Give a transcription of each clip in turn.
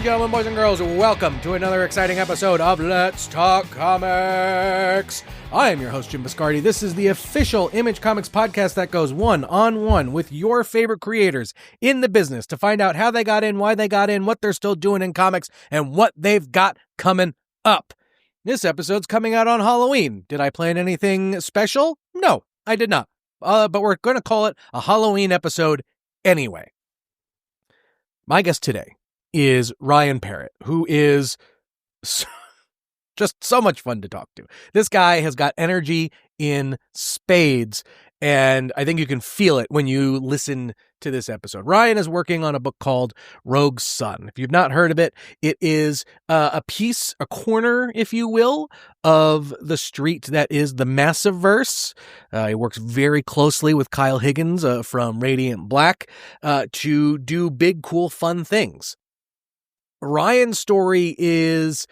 gentlemen, boys and girls, welcome to another exciting episode of Let's Talk Comics. I am your host, Jim Biscardi. This is the official Image Comics podcast that goes one-on-one with your favorite creators in the business to find out how they got in, why they got in, what they're still doing in comics, and what they've got coming up. This episode's coming out on Halloween. Did I plan anything special? No, I did not. But we're going to call it a Halloween episode anyway. My guest today is Ryan Parrott, who is just so much fun to talk to. This guy has got energy in spades, and I think you can feel it when you listen to this episode. Ryan is working on a book called Rogue's Son. If you've not heard of it, it is a corner, if you will, of the street that is the Massiverse. He works very closely with Kyle Higgins from Radiant Black to do big, cool, fun things. Ryan's story is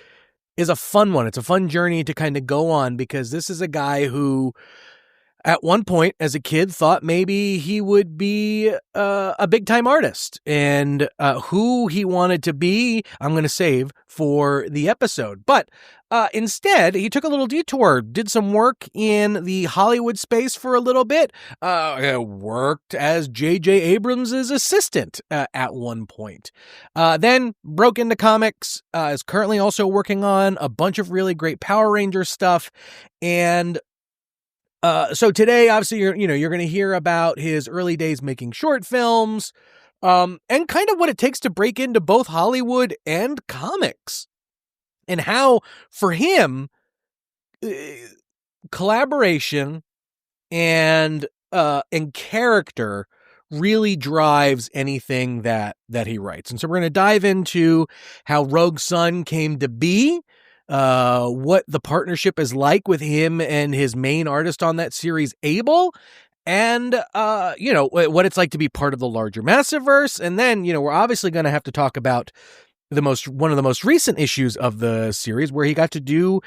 a fun one. It's a fun journey to kind of go on because this is a guy who at one point as a kid thought maybe he would be a big time artist, and who he wanted to be, I'm going to save for the episode. But instead, he took a little detour, did some work in the Hollywood space for a little bit, worked as J.J. Abrams' assistant at one point, then broke into comics, is currently also working on a bunch of really great Power Rangers stuff, and so today, obviously, you're going to hear about his early days making short films, and kind of what it takes to break into both Hollywood and comics, and how, for him, collaboration and character really drives anything that he writes. And so we're going to dive into how Rogue's Son came to be, what the partnership is like with him and his main artist on that series, Abel, and what it's like to be part of the larger Massiverse. And then, we're obviously going to have to talk about one of the most recent issues of the series, where he got to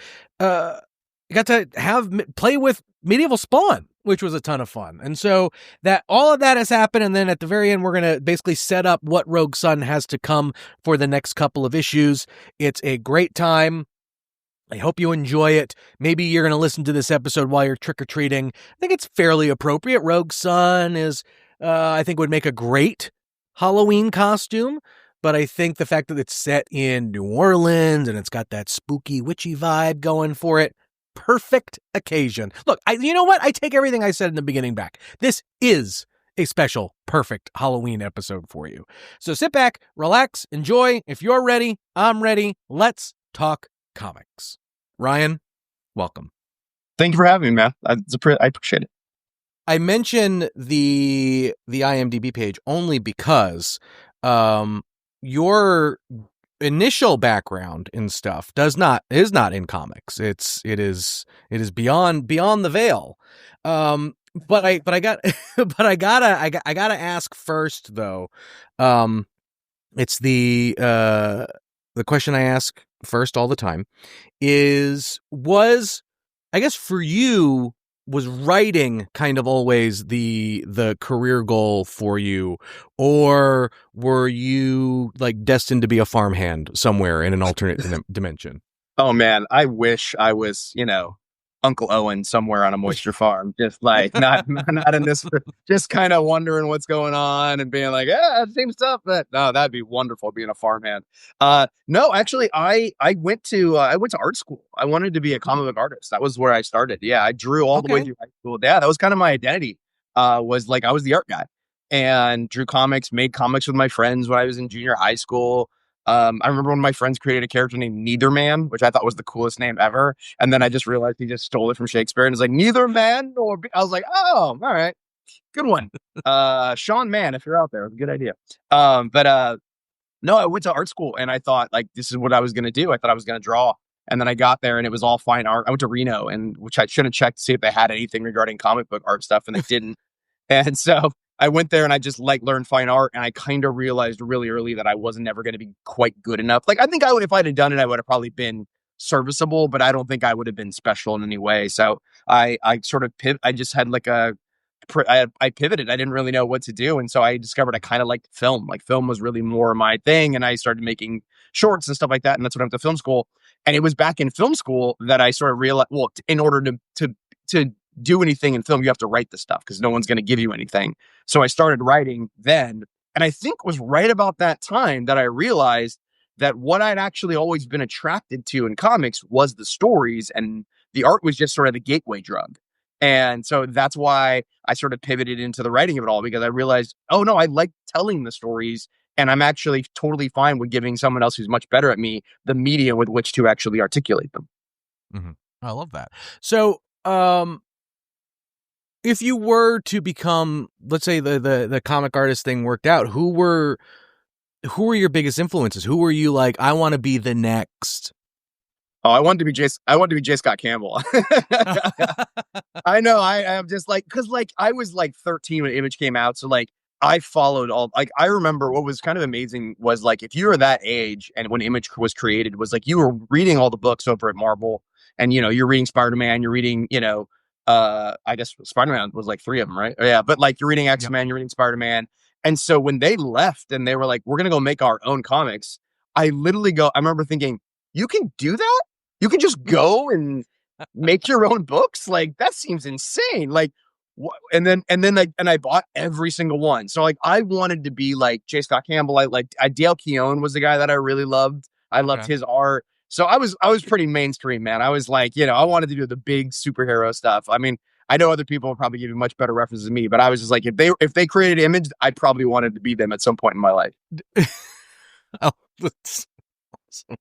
play with Medieval Spawn, which was a ton of fun. And so that all of that has happened, and then at the very end, we're going to basically set up what Rogue's Son has to come for the next couple of issues. It's a great time. I hope you enjoy it. Maybe you're going to listen to this episode while you're trick-or-treating. I think it's fairly appropriate. Rogue's Son is, I think, would make a great Halloween costume. But I think the fact that it's set in New Orleans and it's got that spooky, witchy vibe going for it, perfect occasion. Look, you know what? I take everything I said in the beginning back. This is a special, perfect Halloween episode for you. So sit back, relax, enjoy. If you're ready, I'm ready. Let's talk comics. Ryan, welcome. Thank you for having me, man. I appreciate it. I mention the IMDb page only because your initial background in stuff is not in comics. It is beyond the veil. But I gotta ask first though. It's the question I ask first all the time was I guess for you, was writing kind of always the career goal for you, or were you like destined to be a farmhand somewhere in an alternate dimension? Oh man, I wish I was, Uncle Owen somewhere on a moisture farm, just like not in this, just kind of wondering what's going on and being like, yeah, same stuff. But no, that'd be wonderful being a farmhand. No, actually, I went to art school. I wanted to be a comic book artist. That was where I started. Yeah, I drew all the way through high school. Yeah, that was kind of my identity. Was like I was the art guy and drew comics, made comics with my friends when I was in junior high school. I remember when my friends created a character named Neitherman, which I thought was the coolest name ever. And then I just realized he just stole it from Shakespeare and was like, Neitherman. I was like, oh, all right. Good one. Sean Mann, if you're out there, good idea. No, I went to art school and I thought like, this is what I was going to do. I thought I was going to draw. And then I got there and it was all fine art. I went to Reno, which I should have checked to see if they had anything regarding comic book art stuff, and they didn't. And so I went there and I just learned fine art, and I kind of realized really early that I wasn't ever going to be quite good enough. Like I think I would, if I'd have done it, I would have probably been serviceable, but I don't think I would have been special in any way. So I sort of I just had like a I pivoted. I didn't really know what to do, and so I discovered I kind of liked film. Like film was really more my thing, and I started making shorts and stuff like that. And that's when I went to film school. And it was back in film school that I sort of realized, well, in order to do anything in film, you have to write the stuff because no one's going to give you anything. So I started writing then, and I think it was right about that time that I realized that what I'd actually always been attracted to in comics was the stories, and the art was just sort of the gateway drug. And so that's why I sort of pivoted into the writing of it all, because I realized, oh no, I like telling the stories, and I'm actually totally fine with giving someone else who's much better at me the media with which to actually articulate them. Mm-hmm. I love that. So, if you were to become, let's say the comic artist thing worked out, who were your biggest influences? Who were you like, I want to be the next? Oh, I wanted to be J. Scott Campbell. I know. I am just like, because like I was like 13 when Image came out, so like I followed all. Like I remember what was kind of amazing was like if you were that age and when Image was created, was like you were reading all the books over at Marvel, and you're reading Spider-Man, you're reading I guess Spider-Man was like 3 of them, right? Yeah, but like you're reading X-Men, you're reading Spider-Man, and so when they left and they were like, we're gonna go make our own comics, I remember thinking, you can do that? You can just go and make your own books? Like that seems insane. Like what? And I bought every single one. So like I wanted to be like J. Scott Campbell. Dale Keown was the guy that I really loved. I loved his art. So I was pretty mainstream, man. I was like, I wanted to do the big superhero stuff. I mean, I know other people will probably give you much better references than me, but I was just like, if they created Image, I probably wanted to be them at some point in my life. Oh, that's awesome.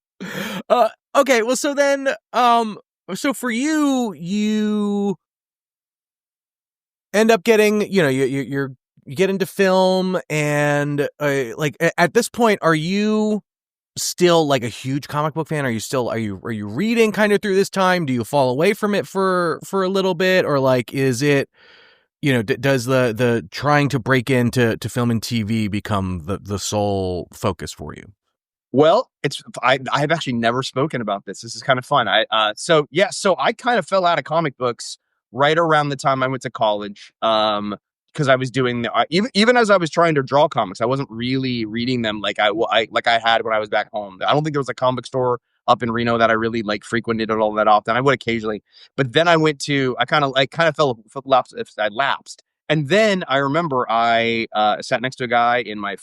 Okay, well, so then, so for you end up getting, you get into film, and like at this point, are you still like a huge comic book fan? Are you reading kind of through this time? Do you fall away from it for a little bit, or like is it, does the trying to break into film and TV become the sole focus for you? Well, I've actually never spoken about this. This is kind of fun. So I kind of fell out of comic books right around the time I went to college. Because I was doing even as I was trying to draw comics, I wasn't really reading them like I had when I was back home. I don't think there was a comic store up in Reno that I really like frequented all that often. I would occasionally, but then I kind of lapsed. And then I remember I sat next to a guy in my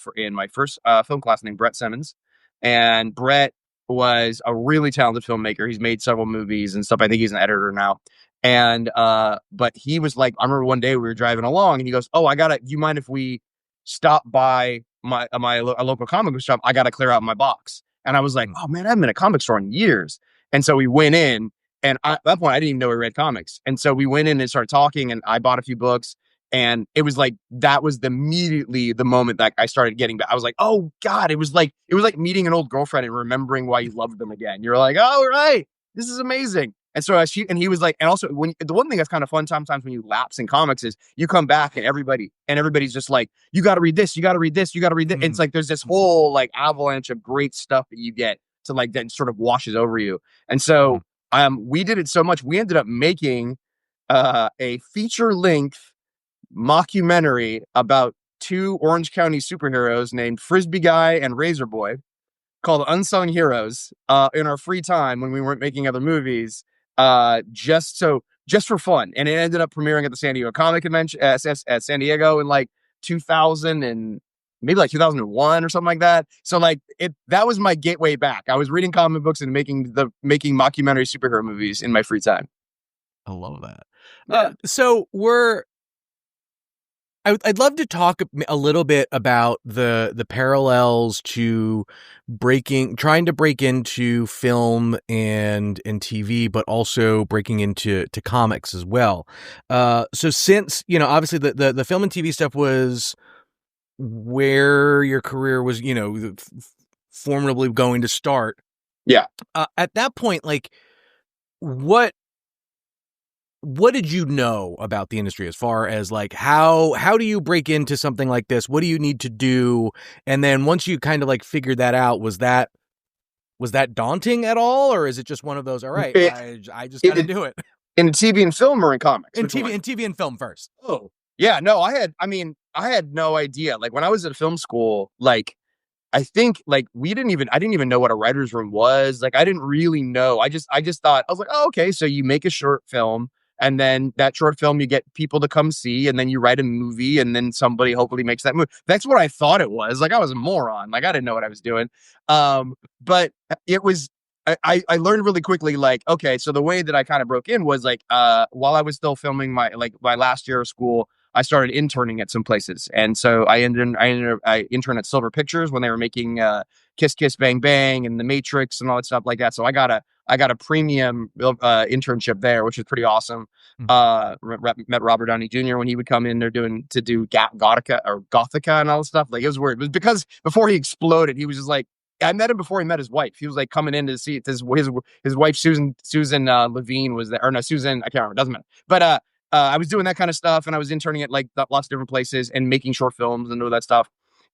first film class named Brett Simmons. And Brett was a really talented filmmaker. He's made several movies and stuff. I think he's an editor now. And but he was like, I remember one day we were driving along and he goes, "Oh, you mind if we stop by a local comic book shop? I gotta clear out my box." And I was like, "Oh man, I haven't been in a comic store in years." And so we went in, and at that point I didn't even know he read comics. And so we went in and started talking, and I bought a few books. And it was like, that was immediately the moment that I started getting back. I was like, oh God, it was like meeting an old girlfriend and remembering why you loved them again. You're like, oh, right, this is amazing. And so he was like, and also the one thing that's kind of fun sometimes when you lapse in comics is you come back and everybody's just like, you got to read this, you got to read this, you got to read this. Mm-hmm. It's like, there's this whole like avalanche of great stuff that you get to like, that sort of washes over you. And so, we did it so much. We ended up making a feature length mockumentary about 2 Orange County superheroes named Frisbee Guy and Razor Boy, called Unsung Heroes, in our free time when we weren't making other movies, just for fun. And it ended up premiering at the San Diego Comic Convention at San Diego in like 2000 and maybe like 2001 or something like that. So like that was my gateway back. I was reading comic books and making mockumentary superhero movies in my free time. I love that. Yeah. So I'd love to talk a little bit about the parallels to trying to break into film and TV, but also breaking into comics as well. So since, obviously the film and TV stuff was where your career was, formally going to start. Yeah. At that point, like, what did you know about the industry as far as like how do you break into something like this? What do you need to do? And then once you kind of like figured that out, was that daunting at all, or is it just one of those, all right, I just got to do it? In TV and film or in comics? In TV and film first. Oh, Yeah, no, I had no idea. Like when I was at film school, like I think like I didn't even know what a writer's room was. Like I didn't really know. I just thought I was like, oh, okay, so you make a short film and then that short film you get people to come see and then you write a movie and then somebody hopefully makes that movie. That's what I thought it was. Like I was a moron. Like I didn't know what I was doing. But it was I learned really quickly, like, okay, so the way that I kind of broke in was like while I was still filming my last year of school, I started interning at some places, and so I interned at Silver Pictures when they were making Kiss Kiss Bang Bang and The Matrix and all that stuff like that. So I got a premium internship there, which was pretty awesome. Mhm. Met Robert Downey Jr. when he would come in there to do Gothica and all this stuff. Like it was weird. It was because before he exploded, he was just like. I met him before he met his wife. He was like coming in to see his wife Susan Levine was there, or no, Susan, I can't remember, doesn't matter. But I was doing that kind of stuff, and I was interning at like lots of different places and making short films and all that stuff.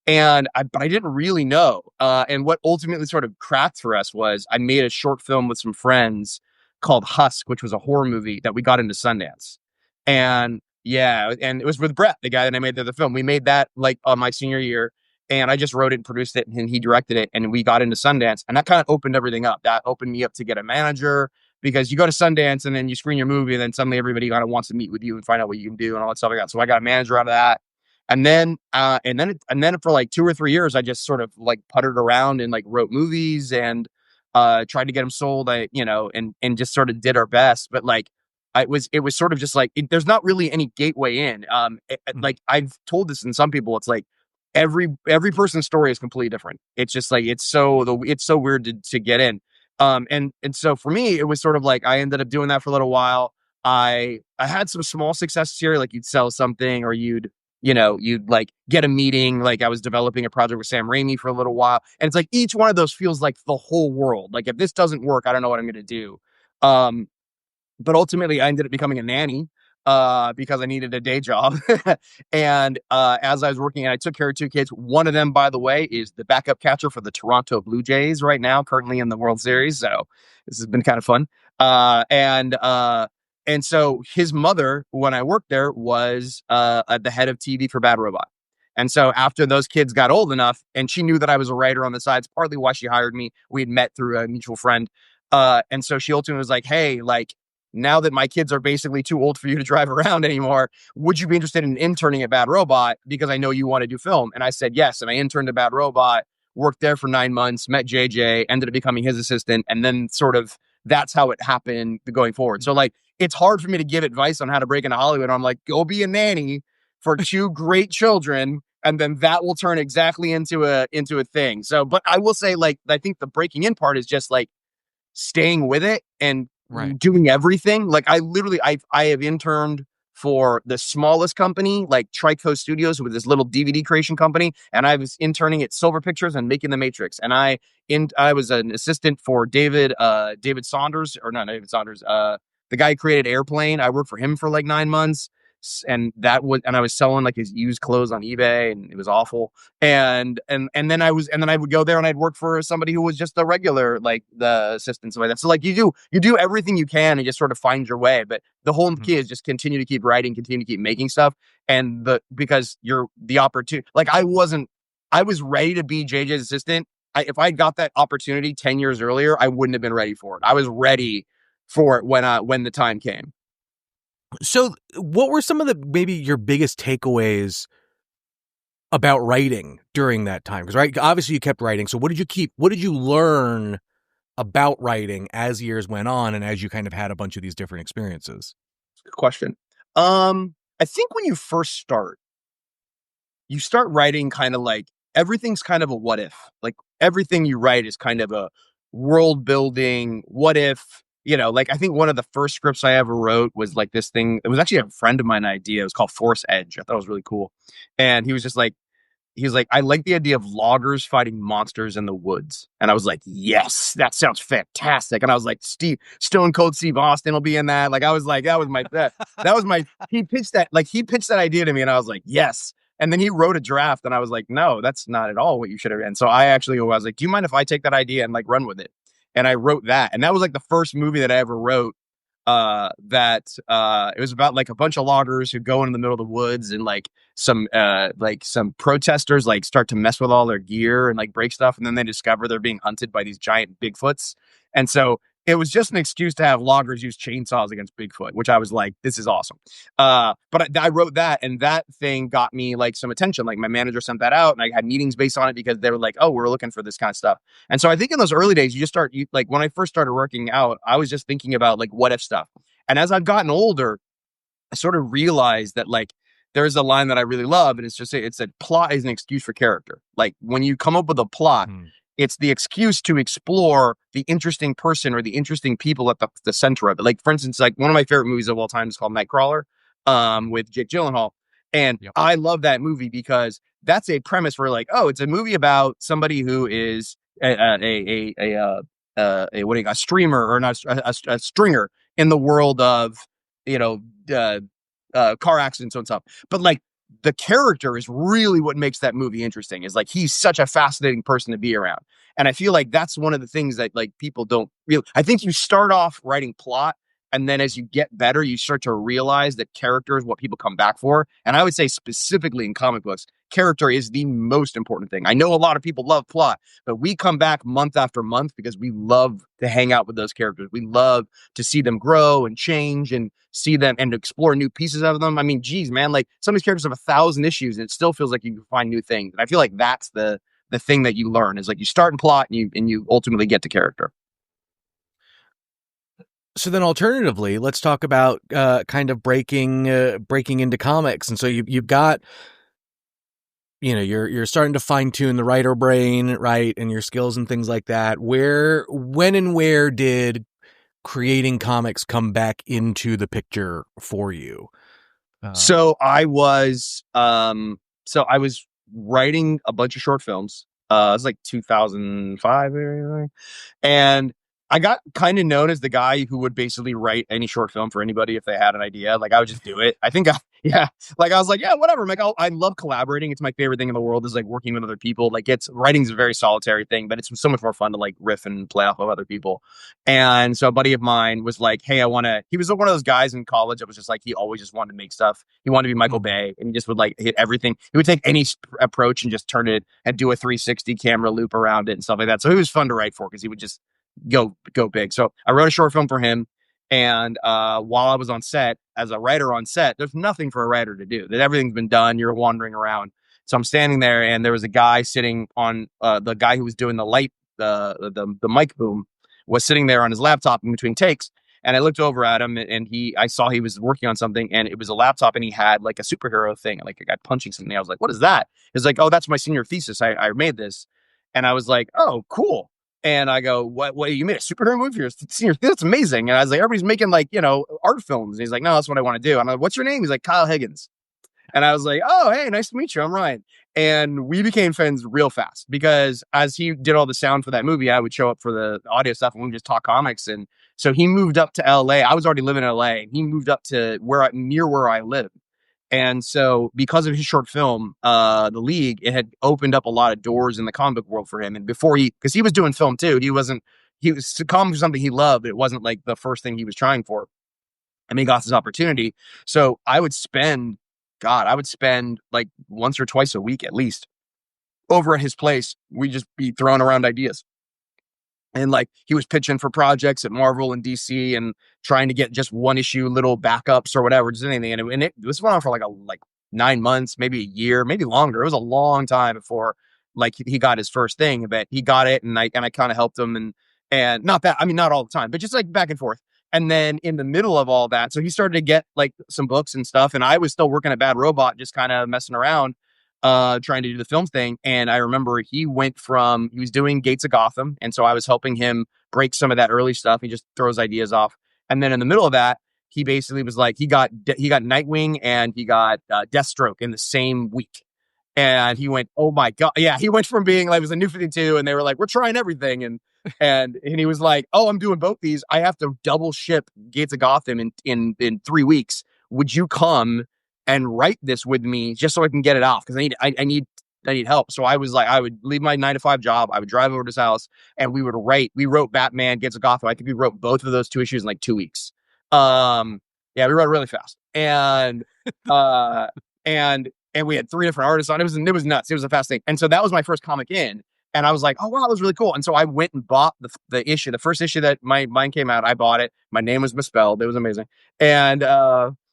But I didn't really know. And what ultimately sort of cracked for us was I made a short film with some friends called Husk, which was a horror movie that we got into Sundance. And yeah, and it was with Brett, the guy that I made the film. We made that like on my senior year, and I just wrote it and produced it, and he directed it, and we got into Sundance, and that kind of opened everything up. That opened me up to get a manager because you go to Sundance and then you screen your movie, and then suddenly everybody kind of wants to meet with you and find out what you can do and all that stuff like that. So I got a manager out of that. And then for like 2 or 3 years, I just sort of like puttered around and like wrote movies and tried to get them sold. And just sort of did our best. But like, it was sort of just like there's not really any gateway in. Mhm. Like I've told this in some people, it's like every person's story is completely different. It's just like it's so weird to get in. And so for me, it was sort of like I ended up doing that for a little while. I had some small successes here, like you'd sell something or you'd like get a meeting. Like I was developing a project with Sam Raimi for a little while. And it's like each one of those feels like the whole world. Like if this doesn't work, I don't know what I'm going to do. Um, but ultimately I ended up becoming a nanny because I needed a day job. And as I was working, and I took care of two kids. One of them, by the way, is the backup catcher for the Toronto Blue Jays right now, currently in the World Series. So this has been kind of fun. And so his mother, when I worked there, was at the head of TV for Bad Robot. And so after those kids got old enough, and she knew that I was a writer on the side, it's partly why she hired me. We had met through a mutual friend. And so she ultimately was like, hey, like, now that my kids are basically too old for you to drive around anymore, would you be interested in interning at Bad Robot? Because I know you want to do film. And I said yes. And I interned at Bad Robot, worked there for 9 months, met JJ, ended up becoming his assistant. And then sort of that's how it happened going forward. So like, it's hard for me to give advice on how to break into Hollywood. I'm like, go be a nanny for two great children. And then that will turn exactly into a thing. So, but I will say, like, I think the breaking in part is just like staying with it and Right. doing everything. Like I have interned for the smallest company, like Trico Studios, with this little DVD creation company, and I was interning at Silver Pictures and making The Matrix. And I was an assistant for David Saunders, or not David Saunders, the guy who created Airplane. I worked for him for like 9 months. And I was selling like his used clothes on eBay, and it was awful. And then I would go there and I'd work for somebody who was just a regular, like the assistant, like that. So like you do everything you can and just sort of find your way. But the whole Mhm. key is just continue to keep writing, continue to keep making stuff. And because you're the opportunity, like I was ready to be JJ's assistant. If I got that opportunity 10 years earlier, I wouldn't have been ready for it. I was ready for it when the time came. So, what were some of the maybe your biggest takeaways about writing during that time? Because right, obviously you kept writing. So, what did you learn about writing as years went on, and as you kind of had a bunch of these different experiences? Good question. I think when you start writing kind of like everything's kind of a what if. Like everything you write is kind of a world building what if. Like I think one of the first scripts I ever wrote was like this thing. It was actually a friend of mine idea. It was called Force Edge. I thought it was really cool. And he was like, I like the idea of loggers fighting monsters in the woods. And I was like, yes, that sounds fantastic. And I was like, Stone Cold Steve Austin will be in that. Like, I was like, that was my, he pitched that idea to me. And I was like, yes. And then he wrote a draft and I was like, no, that's not at all what you should have. And so I was like, do you mind if I take that idea and like run with it? And I wrote that. And that was like the first movie that I ever wrote. that it was about like a bunch of loggers who go in the middle of the woods, and like some protesters like start to mess with all their gear and like break stuff, and then they discover they're being hunted by these giant Bigfoots. And so it was just an excuse to have loggers use chainsaws against Bigfoot, which I was like, this is awesome. But I wrote that, and that thing got me like some attention. Like my manager sent that out, and I had meetings based on it because they were like, oh, we're looking for this kind of stuff. And so I think in those early days, like when I first started working out, I was just thinking about like what if stuff. And as I've gotten older, I sort of realized that like there's a line that I really love, and it's a plot is an excuse for character. Like when you come up with a plot, it's the excuse to explore the interesting person or the interesting people at the center of it. Like for instance, like one of my favorite movies of all time is called Nightcrawler, with Jake Gyllenhaal. And I love that movie because that's a premise where like, oh, it's a movie about somebody who is a streamer or not a stringer in the world of, you know, car accidents and stuff. But like the character is really what makes that movie interesting, is like he's such a fascinating person to be around. And I feel like that's one of the things that like people don't really, I think you start off writing plot, and then as you get better, you start to realize that character is what people come back for. And I would say specifically in comic books, character is the most important thing. I know a lot of people love plot, but we come back month after month because we love to hang out with those characters. We love to see them grow and change and see them and explore new pieces of them. I mean, geez, man, like some of these characters have 1,000 issues and it still feels like you can find new things. And I feel like that's the thing that you learn, is like you start in plot and you ultimately get to character. So then alternatively, let's talk about kind of breaking into comics. And so you've got, you know, you're starting to fine tune the writer brain, right? And your skills and things like that. When and where did creating comics come back into the picture for you? So I was writing a bunch of short films. It was like 2005 or anything. And I got kind of known as the guy who would basically write any short film for anybody if they had an idea. Like I would just do it. Like I was like, yeah, whatever. Like I love collaborating. It's my favorite thing in the world, is like working with other people. Like writing's a very solitary thing, but it's so much more fun to like riff and play off of other people. And so a buddy of mine was like, hey, he was one of those guys in college that was just like, he always just wanted to make stuff. He wanted to be Michael Bay, and he just would like hit everything. He would take any approach and just turn it and do a 360 camera loop around it and stuff like that. So he was fun to write for because he would just go big. So I wrote a short film for him. And while I was on set, as a writer on set, there's nothing for a writer to do. That everything's been done. You're wandering around. So I'm standing there, and there was a guy sitting on the guy who was doing the light, the mic boom, was sitting there on his laptop in between takes. And I looked over at him, and I saw he was working on something, and it was a laptop, and he had like a superhero thing, like a guy punching something. I was like, "What is that?" He's like, "Oh, that's my senior thesis. I made this." And I was like, "Oh, cool." And I go, what, you made a superhero movie for your senior? That's amazing. And I was like, everybody's making like, you know, art films. And he's like, no, that's what I want to do. And I'm like, what's your name? He's like, Kyle Higgins. And I was like, oh, hey, nice to meet you. I'm Ryan. And we became friends real fast because as he did all the sound for that movie, I would show up for the audio stuff and we would just talk comics. And so he moved up to LA. I was already living in LA, and he moved up to near where I live. And so because of his short film, The League, it had opened up a lot of doors in the comic book world for him. And because he was doing film too, he was comics was something he loved. It wasn't like the first thing he was trying for. And he got this opportunity. So I would spend like once or twice a week at least over at his place. We'd just be throwing around ideas. And like he was pitching for projects at Marvel and DC and trying to get just one issue, little backups or whatever, just anything. And this went on for like 9 months, maybe a year, maybe longer. It was a long time before like he got his first thing, but he got it. And I kind of helped him and not that, I mean, not all the time, but just like back and forth. And then in the middle of all that, so he started to get like some books and stuff. And I was still working at Bad Robot, just kind of messing around, trying to do the film thing. And I remember he was doing Gates of Gotham. And so I was helping him break some of that early stuff. He just throws ideas off. And then in the middle of that, he basically was like, he got Nightwing and he got Deathstroke in the same week. And he went, oh my God. Yeah. He went from being like, it was a New 52 and they were like, we're trying everything. And he was like, oh, I'm doing both these. I have to double ship Gates of Gotham in 3 weeks. Would you come and write this with me just so I can get it off? Because I need help. So I was like, I would leave my 9-to-5 job. I would drive over to his house and we would write. We wrote Batman, Gates of Gotham. I think we wrote both of those 2 issues in like 2 weeks. Yeah, we wrote really fast, uh, and we had 3 different artists on. It was nuts. It was a fast thing, and so that was my first comic in, and I was like, oh wow, that was really cool. And so I went and bought the issue, the first issue that mine came out. I bought it. My name was misspelled. It was amazing, and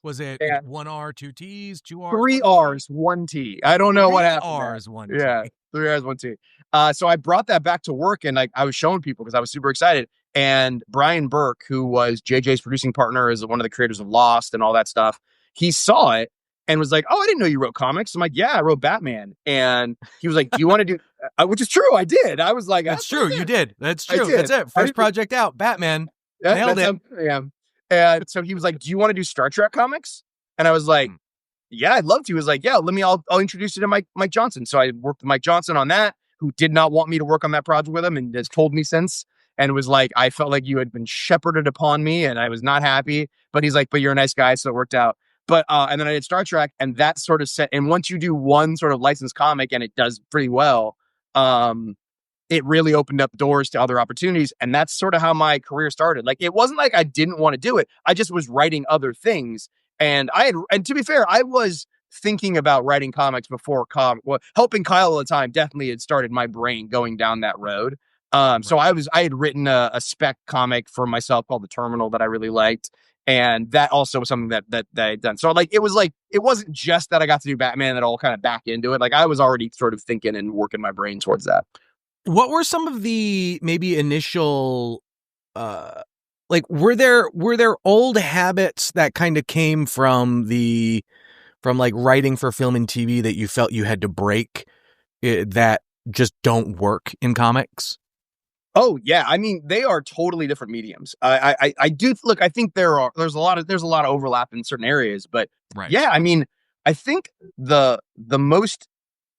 Was it and 1R, 2T's, 2R's, 3 R's, 1 T. I don't know what happened. 3R's, 1T. Yeah, 3 R's, 1 T. So I brought that back to work, and I was showing people because I was super excited. And Brian Burke, who was JJ's producing partner, is one of the creators of Lost and all that stuff. He saw it and was like, "Oh, I didn't know you wrote comics." I'm like, "Yeah, I wrote Batman." And he was like, "Do you want to do?" Which is true. I did. I was like, That's true. You did. That's I true. did. That's it. First project out, Batman. Nailed it. Yeah. And so he was like, "Do you want to do Star Trek comics?" And I was like, "Yeah, I'd love to." He was like, "Yeah, I'll introduce you to Mike Johnson." So I worked with Mike Johnson on that, who did not want me to work on that project with him and has told me since, and was like, "I felt like you had been shepherded upon me and I was not happy." But he's like, "But you're a nice guy, so it worked out." But and then I did Star Trek, and that sort of set, and once you do one sort of licensed comic and it does pretty well, it really opened up doors to other opportunities. And that's sort of how my career started. Like, it wasn't like I didn't want to do it. I just was writing other things. And and to be fair, I was thinking about writing comics before helping Kyle all the time definitely had started my brain going down that road. So I had written a spec comic for myself called The Terminal that I really liked. And that also was something that I had done. So like, it wasn't just that I got to do Batman that all kind of back into it. Like, I was already sort of thinking and working my brain towards that. What were some of the maybe initial, like, were there old habits that kind of came from like writing for film and TV that you felt you had to break, that just don't work in comics? Oh yeah, I mean, they are totally different mediums. I do look. I think there's a lot of overlap in certain areas, but Right. yeah, I mean, I think the most,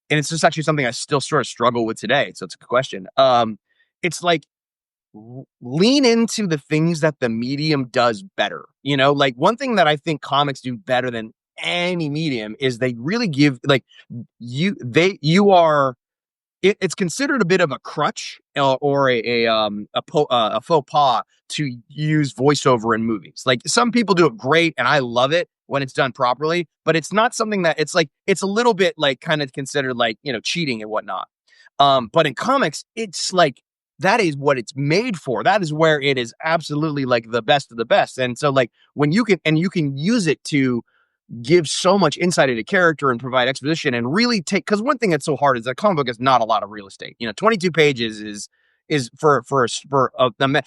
and it's just actually something I still sort of struggle with today. So it's a good question. It's like, lean into the things that the medium does better. You know, like, one thing that I think comics do better than any medium is they really give, like, you are, it's considered a bit of a crutch, or a faux pas to use voiceover in movies. Like, some people do it great, and I love it when it's done properly. But it's not something that, it's like, it's a little bit like kind of considered like, cheating and whatnot. But in comics, it's like, that is what it's made for. That is where it is absolutely like the best of the best. And so, like, when you can use it to give so much insight into character and provide exposition and really take, because one thing that's so hard is that comic book is not a lot of real estate. 22 pages is for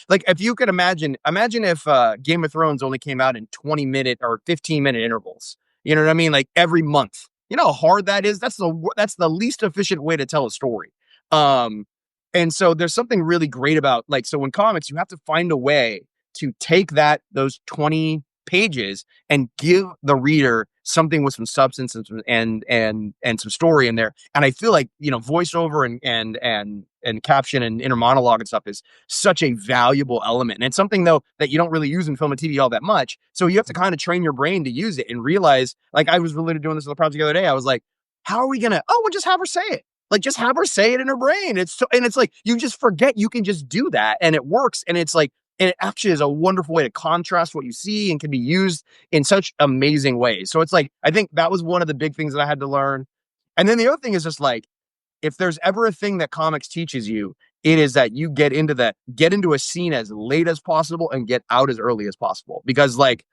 like, if you could imagine if Game of Thrones only came out in 20-minute or 15-minute intervals. You know what I mean? Like, every month. You know how hard that is? That's the least efficient way to tell a story. And so there's something really great about, like, so in comics, you have to find a way to take those 20 pages and give the reader something with some substance and some story in there. And I feel like, voiceover and caption and inner monologue and stuff is such a valuable element. And it's something, though, that you don't really use in film and TV all that much. So you have to kind of train your brain to use it and realize, like, I was really doing this with a project the other day. I was like, how are we gonna, we'll just have her say it. Like, just have her say it in her brain. And it's like, you just forget you can just do that, and it works. And it's like, and it actually is a wonderful way to contrast what you see and can be used in such amazing ways. So it's like, I think that was one of the big things that I had to learn. And then the other thing is just like, if there's ever a thing that comics teaches you, it is that you get into a scene as late as possible and get out as early as possible. Because, like,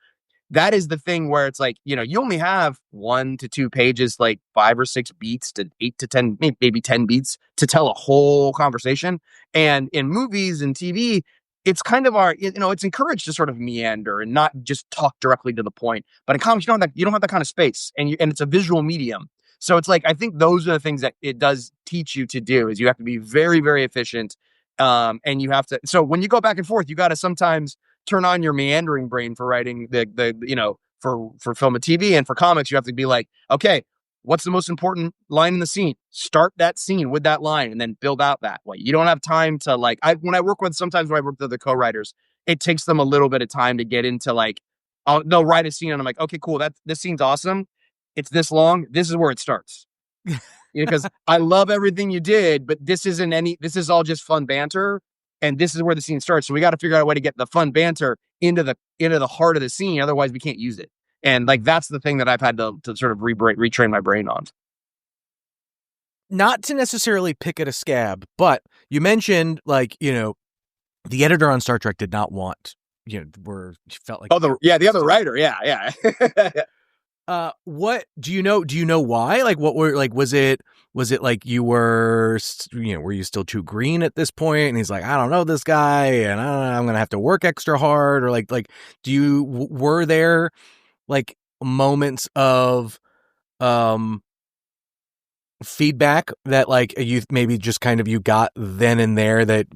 that is the thing where it's like, you only have 1 to 2 pages, like 5 or 6 beats to 8 to 10, maybe 10 beats to tell a whole conversation. And in movies and TV, it's kind of it's encouraged to sort of meander and not just talk directly to the point. But in comics, you don't have that kind of space, and it's a visual medium. So it's like, I think those are the things that it does teach you to do, is you have to be very, very efficient. And you have to, so when you go back and forth, you got to sometimes turn on your meandering brain for writing for film and TV. And for comics, you have to be like, okay, what's the most important line in the scene? Start that scene with that line and then build out that way. You don't have time to, like, when I work with the co-writers, it takes them a little bit of time to get into, like, they'll write a scene and I'm like, okay, cool. This scene's awesome. It's this long. This is where it starts. Because I love everything you did, but this is all just fun banter. And this is where the scene starts. So we got to figure out a way to get the fun banter into the heart of the scene. Otherwise, we can't use it. And like that's the thing that I've had to sort of retrain my brain on. Not to necessarily pick at a scab, but you mentioned like, the editor on Star Trek did not want, felt like the other writer, yeah. What do you know why? Like what were like was it like you were were you still too green at this point? And he's like, I don't know this guy, and I don't know, I'm gonna have to work extra hard, or like were there like moments of feedback that like you maybe just kind of you got then and there that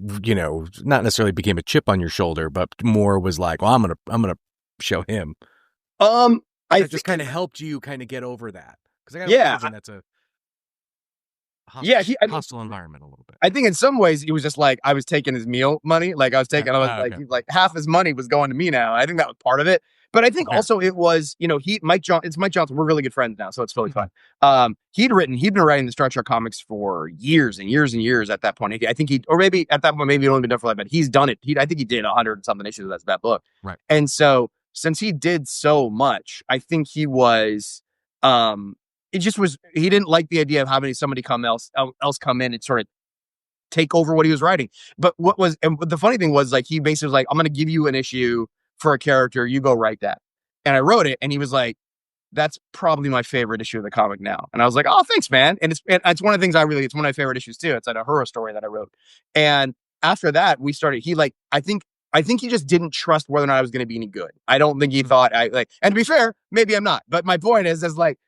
not necessarily became a chip on your shoulder, but more was like, well, I'm gonna show him. I just kind of helped you kind of get over that, because I gotta imagine that's a hostile environment a little bit. I think in some ways he was just like, I was taking his meal money, like like half his money was going to me now. I think that was part of it. But I think also it was, Mike Johnson. We're really good friends now, so it's totally fine. He'd been writing the Star Trek comics for years and years and years at that point. I think or maybe at that point, maybe it only been done for like, but he's done it. I think he did 100 something issues of that book. Right. And so since he did so much, I think he was, he didn't like the idea of having somebody else come in and sort of take over what he was writing. But the funny thing was, like, he basically was like, I'm going to give you an issue for a character, you go write that. And I wrote it, and he was like, that's probably my favorite issue of the comic now. And I was like, oh, thanks, man. And it's one of the things it's one of my favorite issues too. It's like a Uhura story that I wrote. And after that, we started, I think he just didn't trust whether or not I was going to be any good. I don't think he thought and to be fair, maybe I'm not, but my point is like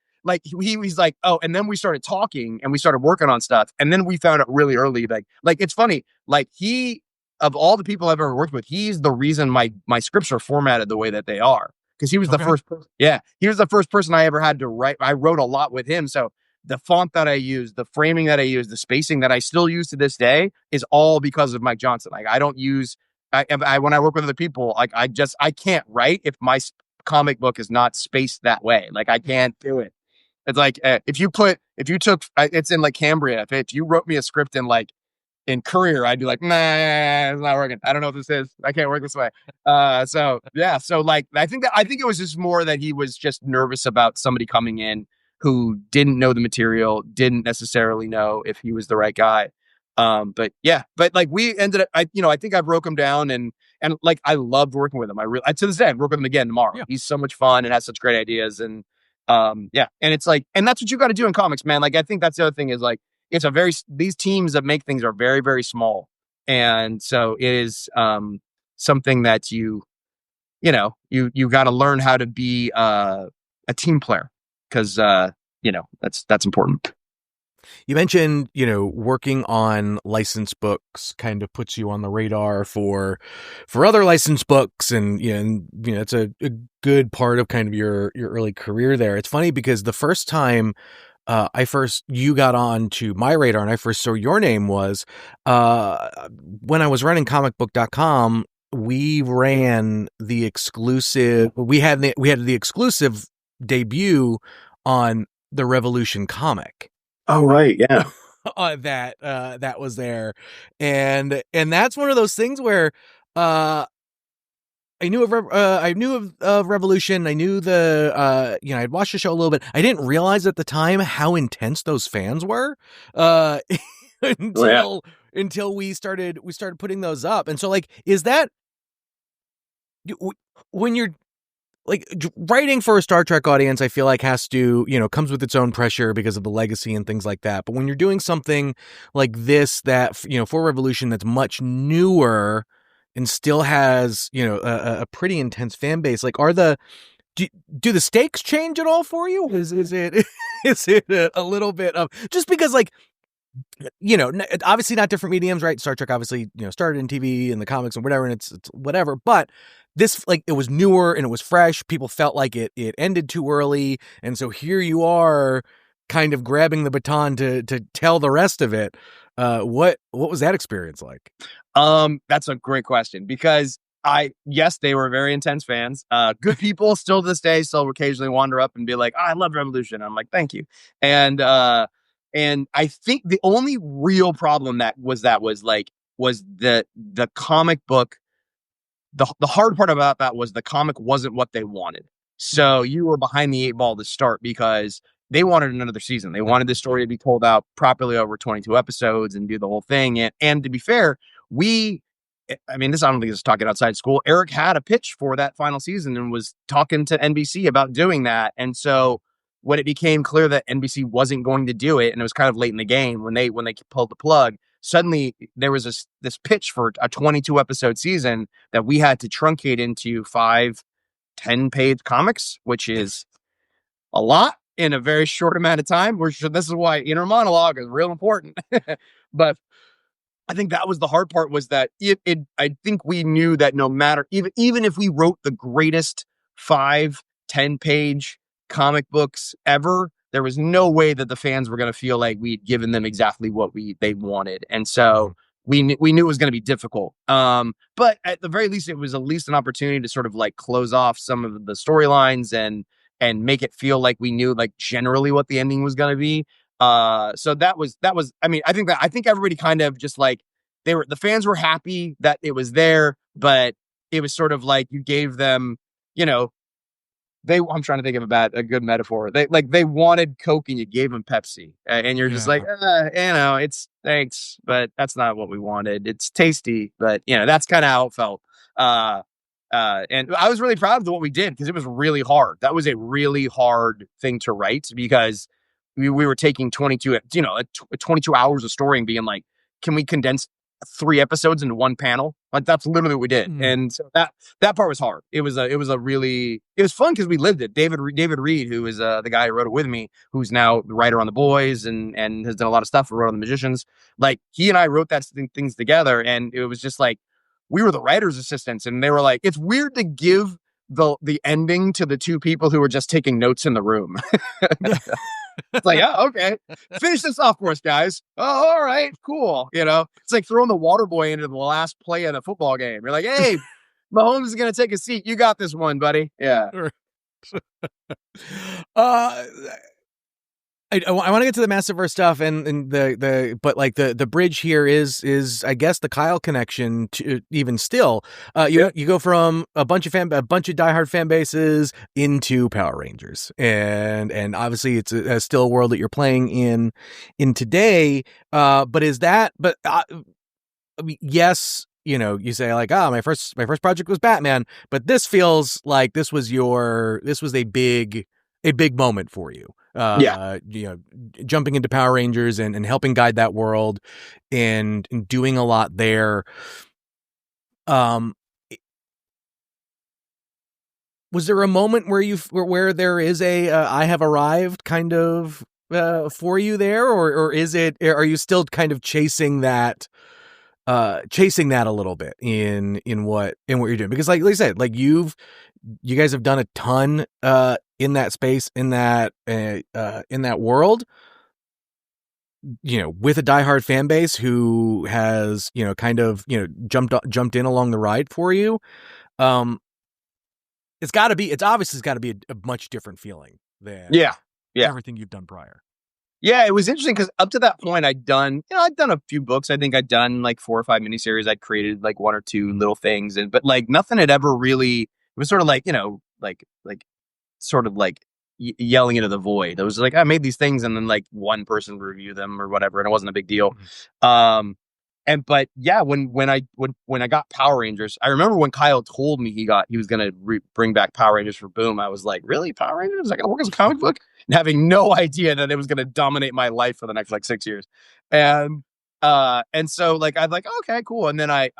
he's like, oh, and then we started talking and we started working on stuff. And then we found out really early, like it's funny, like of all the people I've ever worked with, he's the reason my scripts are formatted the way that they are. Because he was the first person. Yeah. He was the first person I ever had to write. I wrote a lot with him. So the font that I use, the framing that I use, the spacing that I still use to this day is all because of Mike Johnson. Like I don't use, when I work with other people, like I can't write if my comic book is not spaced that way. Like I can't do it. It's like, it's in like Cambria. If you wrote me a script in Courier, I'd be like, nah, it's not working. I don't know what this is. I can't work this way. So like, I think it was just more that he was just nervous about somebody coming in who didn't know the material, didn't necessarily know if he was the right guy. But like we ended up, I think I broke him down and like, I loved working with him. To this day, I'd work with him again tomorrow. Yeah. He's so much fun and has such great ideas. And and it's like, and that's what you got to do in comics, man. Like, I think that's the other thing is like, these teams that make things are very, very small. And so it is, something that you got to learn how to be, a team player. Cause, that's important. You mentioned, working on licensed books kind of puts you on the radar for other licensed books, and it's a good part of kind of your early career there. It's funny because the first time you got on to my radar and I first saw your name was when I was running comicbook.com. We ran the exclusive. We had the exclusive debut on the Revolution comic. Oh, right. Yeah. that was there. And that's one of those things where, I knew of Revolution. I knew I'd watched the show a little bit. I didn't realize at the time how intense those fans were, until we started putting those up. And so like, is that when you're, like, writing for a Star Trek audience, I feel like has to, comes with its own pressure because of the legacy and things like that. But when you're doing something like this, that, for Revolution, that's much newer and still has, a pretty intense fan base, like, do the stakes change at all for you? Is it a little bit of, just because, like, obviously not different mediums, right? Star Trek obviously, started in TV and the comics and whatever, and it's whatever, but this, like, it was newer and it was fresh. People felt like it ended too early. And so here you are kind of grabbing the baton to tell the rest of it. What was that experience like? That's a great question, because yes, they were very intense fans. Good people still to this day, still occasionally wander up and be like, oh, I love Revolution. I'm like, thank you. And I think the only real problem was the comic book the hard part about that was the comic wasn't what they wanted. So you were behind the eight ball to start because they wanted another season. They wanted the story to be told out properly over 22 episodes and do the whole thing. And to be fair, I mean, I don't think this is talking outside school. Eric had a pitch for that final season and was talking to NBC about doing that. And so when it became clear that NBC wasn't going to do it, and it was kind of late in the game when they pulled the plug, suddenly there was this pitch for a 22 episode season that we had to truncate into 5 10-page comics, which is a lot in a very short amount of time. This is why inner monologue is real important. But I think that was the hard part, was that I think we knew that no matter, even if we wrote the greatest 5 10-page comic books ever, there was no way that the fans were going to feel like we'd given them exactly what they wanted. And so we knew it was going to be difficult. But at the very least, it was at least an opportunity to sort of like close off some of the storylines and make it feel like we knew like generally what the ending was going to be. So that was, I mean, I think everybody kind of just like, the fans were happy that it was there, but it was sort of like you gave them, you know, I'm trying to think of a good metaphor. They wanted Coke and you gave them Pepsi, and you're just like, it's thanks, but that's not what we wanted. It's tasty, but that's kind of how it felt. And I was really proud of what we did because it was really hard. That was a really hard thing to write because we were taking 22 hours of story and being like, can we condense 3 episodes into one panel? Like that's literally what we did. And so that part was hard. It was fun because we lived it. David Reed, who is the guy who wrote it with me, who's now the writer on The Boys and has done a lot of stuff, wrote on The Magicians. Like he and I wrote things together, and it was just like we were the writer's assistants, and they were like, it's weird to give the ending to the 2 people who were just taking notes in the room. It's like, okay, finish this off for us, guys. Oh, all right, cool. It's like throwing the water boy into the last play of the football game. You're like, hey, Mahomes is going to take a seat. You got this one, buddy. Yeah. I want to get to the Massiverse stuff and but like the bridge here is I guess the Kyle connection to even still. You go from a bunch of diehard fan bases into Power Rangers, and obviously it's a still a world that you're playing in today. But is that? But I mean, yes. You say like, my first project was Batman, but this feels like this was a big moment for you. Jumping into Power Rangers and helping guide that world and doing a lot there. Was there a moment where there is a I have arrived kind of for you there, or are you still kind of chasing that a little bit in what you're doing? Because like I said, like you guys have done a ton in that space, in that world, with a diehard fan base who has kind of jumped in along the ride for you. It's obviously got to be a much different feeling than everything you've done prior. Yeah, it was interesting because up to that point, I'd done a few books. I think I'd done like 4 or 5 miniseries. I'd created like 1 or 2 little things, but like nothing had ever really. It was sort of like sort of like yelling into the void. It was like I made these things, and then like one person review them or whatever, and it wasn't a big deal. But yeah, when I got Power Rangers, I remember when Kyle told me he was gonna bring back Power Rangers for Boom. I was like, really, Power Rangers? Is that gonna work as a comic book? And having no idea that it was gonna dominate my life for the next like 6 years. And so like I'm like, okay, cool. And then I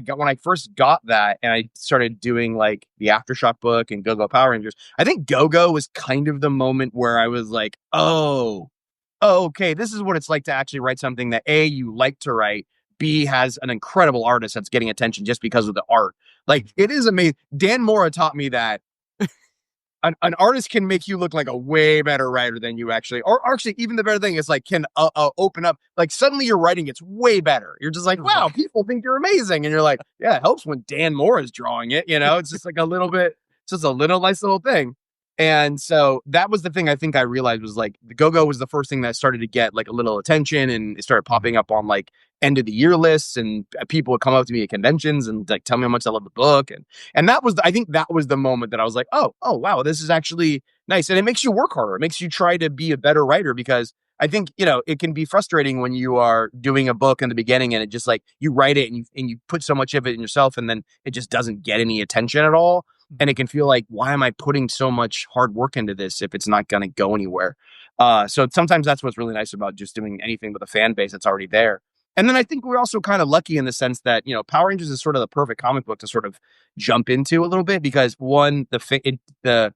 got, when I first got that and I started doing like the Aftershock book and Go-Go Power Rangers, I think Go-Go was kind of the moment where I was like, oh, okay, this is what it's like to actually write something that A, you like to write, B, has an incredible artist that's getting attention just because of the art. Like it is amazing. Dan Mora taught me that an artist can make you look like a way better writer than you actually, or actually even the better thing is like can open up, like suddenly your writing gets way better. You're just like, wow, people think you're amazing. And you're like, yeah, it helps when Dan Moore is drawing it. It's just like a little bit, it's just a little nice little thing. And so that was the thing I think I realized was like the Go-Go was the first thing that started to get like a little attention, and it started popping up on like end of the year lists, and people would come up to me at conventions and like tell me how much I love the book. And that was, I think that was the moment that I was like, oh wow, this is actually nice. And it makes you work harder. It makes you try to be a better writer, because I think, it can be frustrating when you are doing a book in the beginning and it just like you write it and you put so much of it in yourself, and then it just doesn't get any attention at all. And it can feel like, why am I putting so much hard work into this if it's not going to go anywhere? So sometimes that's what's really nice about just doing anything with a fan base that's already there. And then I think we're also kind of lucky in the sense that, Power Rangers is sort of the perfect comic book to sort of jump into a little bit, because one, the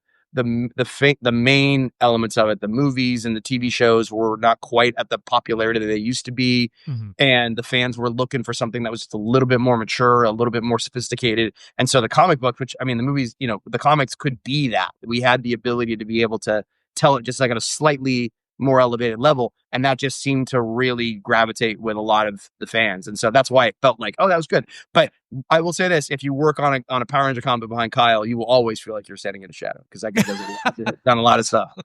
main elements of it, the movies and the TV shows, were not quite at the popularity that they used to be. Mm-hmm. And the fans were looking for something that was just a little bit more mature, a little bit more sophisticated. And so the comic book, which, I mean, the movies, the comics could be that. We had the ability to be able to tell it just like at a slightly more elevated level. And that just seemed to really gravitate with a lot of the fans. And so that's why it felt like, oh, that was good. But I will say this, if you work on a Power Ranger comic behind Kyle, you will always feel like you're standing in a shadow, because that guy does done a lot of stuff.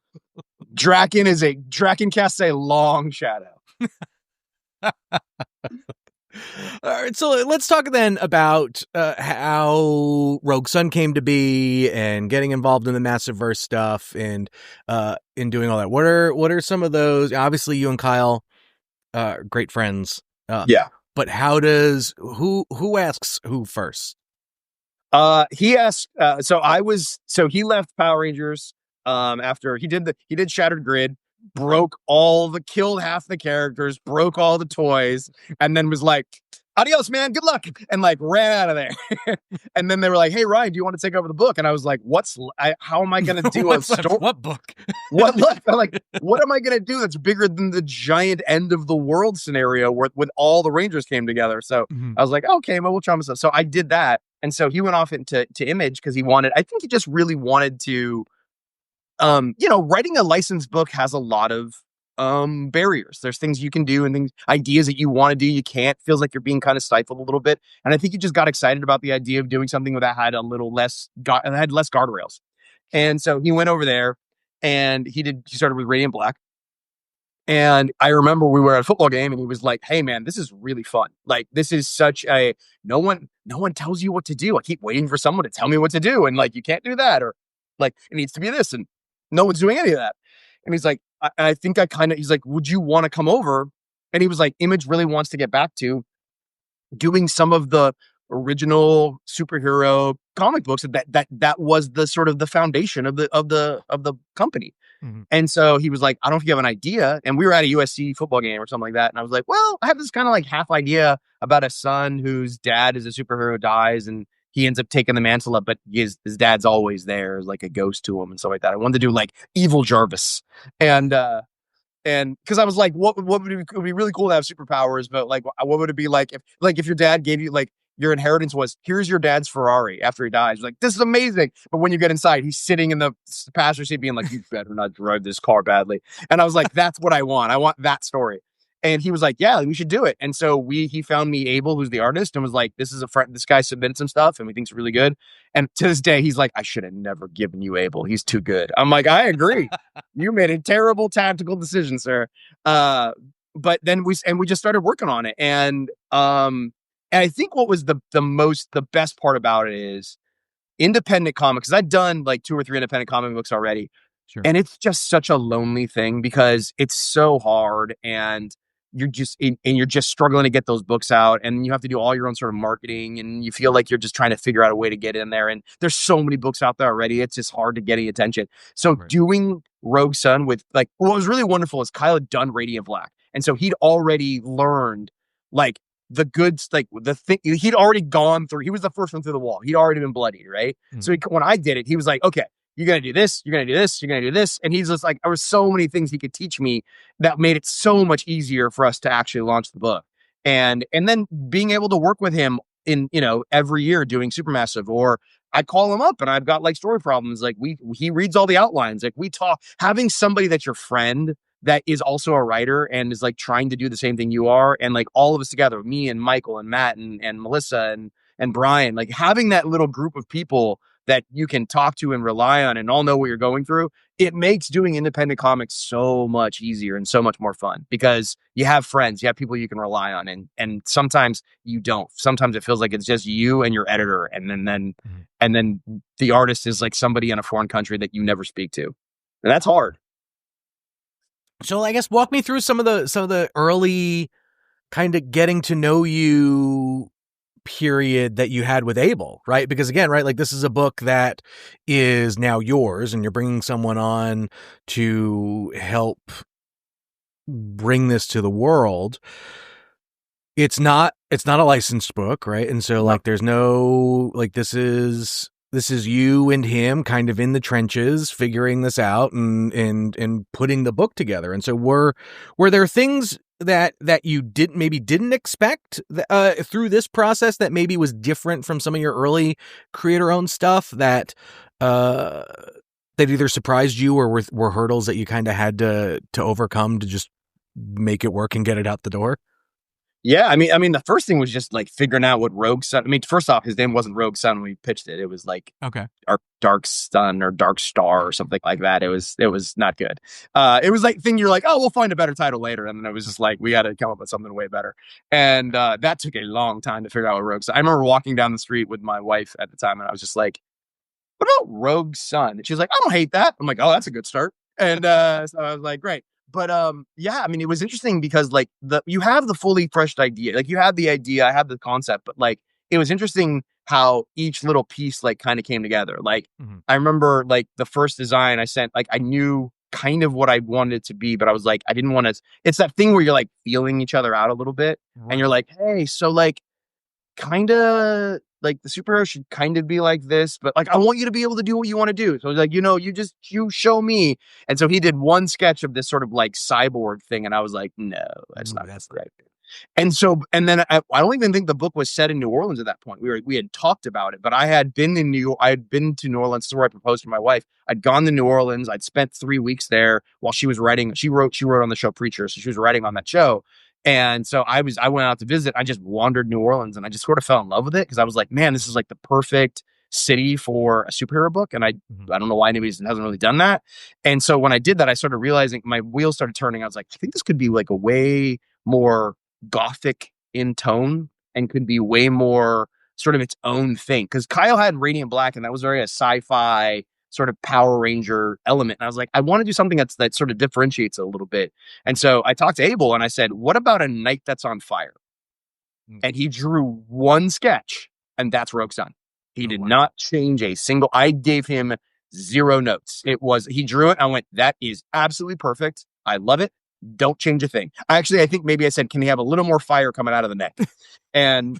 Draken casts a long shadow. All right, so let's talk then about how Rogue Sun came to be and getting involved in the Massiveverse stuff and in doing all that. What are some of those? Obviously, you and Kyle, great friends. Yeah. But how does who asks who first? He asked. So he left Power Rangers after he did Shattered Grid, killed half the characters, broke all the toys, and then was like, adios, man, good luck, and like ran out of there. And then they were like, hey, Ryan, do you want to take over the book? And I was like, how am I going to do a story? What book? What left? I'm like, what am I going to do that's bigger than the giant end of the world scenario where when all the Rangers came together? So I was like, okay, well, we'll try myself. So I did that. And so he went off into Image because I think he just really wanted to, writing a licensed book has a lot of barriers. There's things you can do and ideas that you want to do, you can't. Feels like you're being kind of stifled a little bit. And I think he just got excited about the idea of doing something that had less guardrails. And so he went over there and he started with Radiant Black. And I remember we were at a football game and he was like, hey man, this is really fun. Like, this is no one tells you what to do. I keep waiting for someone to tell me what to do. And like, you can't do that. Or like, it needs to be this. And no one's doing any of that. And he's like, I think he's like, would you want to come over? And he was like, Image really wants to get back to doing some of the original superhero comic books that was the sort of the foundation of the company. Mm-hmm. And so he was like, I don't know if you have an idea. And we were at a USC football game or something like that. And I was like, well, I have this kind of like half idea about a son whose dad is a superhero, dies, and he ends up taking the mantle up, but his dad's always there as like a ghost to him and stuff like that. I wanted to do like evil Jarvis. And because I was like, what would be, it would be really cool to have superpowers, but like, what would it be like if your dad gave you like, your inheritance was, here's your dad's Ferrari after he dies. Like, this is amazing. But when you get inside, he's sitting in the passenger seat being like, you better not drive this car badly. And I was like, that's what I want. I want that story. And he was like, yeah, we should do it. And so he found me Abel, who's the artist, and was like, this guy submitted some stuff and we think it's really good. And to this day, he's like, I should have never given you Abel. He's too good. I'm like, I agree. You made a terrible tactical decision, sir. But then we just started working on it. And I think what was the best part about it is independent comics. 'Cause I'd done like 2 or 3 independent comic books already. Sure. And it's just such a lonely thing because it's so hard and you're just struggling to get those books out, and you have to do all your own sort of marketing, and you feel like you're just trying to figure out a way to get in there. And there's so many books out there already. It's just hard to get any attention. So doing Rogue Sun with like, what was really wonderful is Kyle had done Radiant Black. And so he'd already learned like the goods, like the thing he'd already gone through. He was the first one through the wall. He'd already been bloodied. Right. Mm-hmm. So when I did it, he was like, okay, you're going to do this, you're going to do this, you're going to do this. And he's just like, there were so many things he could teach me that made it so much easier for us to actually launch the book. And then being able to work with him in, every year doing Supermassive, or I call him up and I've got like story problems. Like he reads all the outlines. Like we talk, having somebody that's your friend that is also a writer and is like trying to do the same thing you are. And like all of us together, me and Michael and Matt and Melissa and Brian, like having that little group of people that you can talk to and rely on and all know what you're going through, it makes doing independent comics so much easier and so much more fun because you have friends, you have people you can rely on, and sometimes you don't. Sometimes it feels like it's just you and your editor, and then the artist is like somebody in a foreign country that you never speak to, and that's hard. So I guess walk me through some of the early kind of getting to know you period that you had with Abel, right? Because again, right, like this is a book that is now yours and you're bringing someone on to help bring this to the world. It's not a licensed book, right? And so like there's no like this is you and him kind of in the trenches figuring this out and putting the book together. And so were there things that you didn't expect through this process that maybe was different from some of your early creator-owned stuff that either surprised you or were hurdles that you kind of had to overcome to just make it work and get it out the door? Yeah, I mean, the first thing was just like figuring out what Rogue Sun. I mean, first off, his name wasn't Rogue Sun when we pitched it. It was like Dark Sun or Dark Star or something like that. It was not good. It was like thing you're like, oh, we'll find a better title later, and then it was just like we got to come up with something way better. And that took a long time to figure out what Rogue Sun. I remember walking down the street with my wife at the time, and I was just like, what about Rogue Sun? And she was like, I don't hate that. I'm like, oh, that's a good start. And so I was like, great. But yeah, I mean, it was interesting because like you have the fully fleshed idea, like you have the idea, I have the concept, but like it was interesting how each little piece like kind of came together. Like I remember like the first design I sent, like I knew kind of what I wanted it to be, but I was like, I didn't want to. It's that thing where you're like feeling each other out a little bit, and you're like, hey, so like kind of like the superhero should kind of be like this, but like I want you to be able to do what you want to do. So like, you show me. And so he did one sketch of this sort of like cyborg thing, and I was like, no, that's not right. And then I don't even think the book was set in New Orleans at that point. We had talked about it, but I had been in New York. I had been to New Orleans. This is where I proposed to my wife. I'd gone to New Orleans. I'd spent 3 weeks there while she was writing. She wrote on the show Preacher, so she was writing on that show. And so I went out to visit. I just wandered New Orleans and I just sort of fell in love with it because I was like, man, this is like the perfect city for a superhero book. And I don't know why anybody hasn't really done that. And so when I did that, I started realizing my wheels started turning. I was like, I think this could be like a way more gothic in tone and could be way more sort of its own thing. Because Kyle had Radiant Black and that was very a sci-fi sort of Power Ranger element. And I was like, I want to do something that sort of differentiates it a little bit. And so I talked to Abel and I said, what about a night that's on fire? And he drew one sketch, and that's Rogue Sun. He did not change a single. I gave him 0 notes. He drew it. I went, that is absolutely perfect. I love it. Don't change a thing. I think maybe I said, can he have a little more fire coming out of the neck? And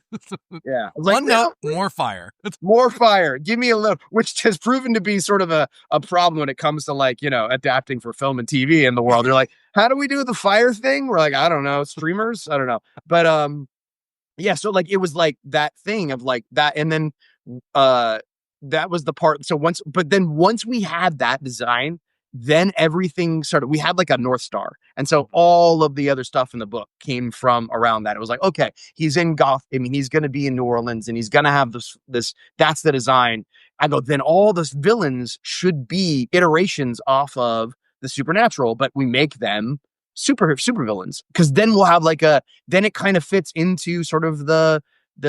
yeah, I was like, no, more fire. More fire. Give me a little, which has proven to be sort of a problem when it comes to like, adapting for film and TV in the world. They're like, how do we do the fire thing? We're like, I don't know, streamers. I don't know. But yeah, so like it was like that thing of like that, and then that was the part. So once we had that design, then everything started. We had like a North Star. And so all of the other stuff in the book came from around that. It was like, okay, he's in Goth. I mean, he's going to be in New Orleans and he's going to have this, that's the design. I go, then all the villains should be iterations off of the supernatural, but we make them super villains. Cause then we'll have then it kind of fits into sort of the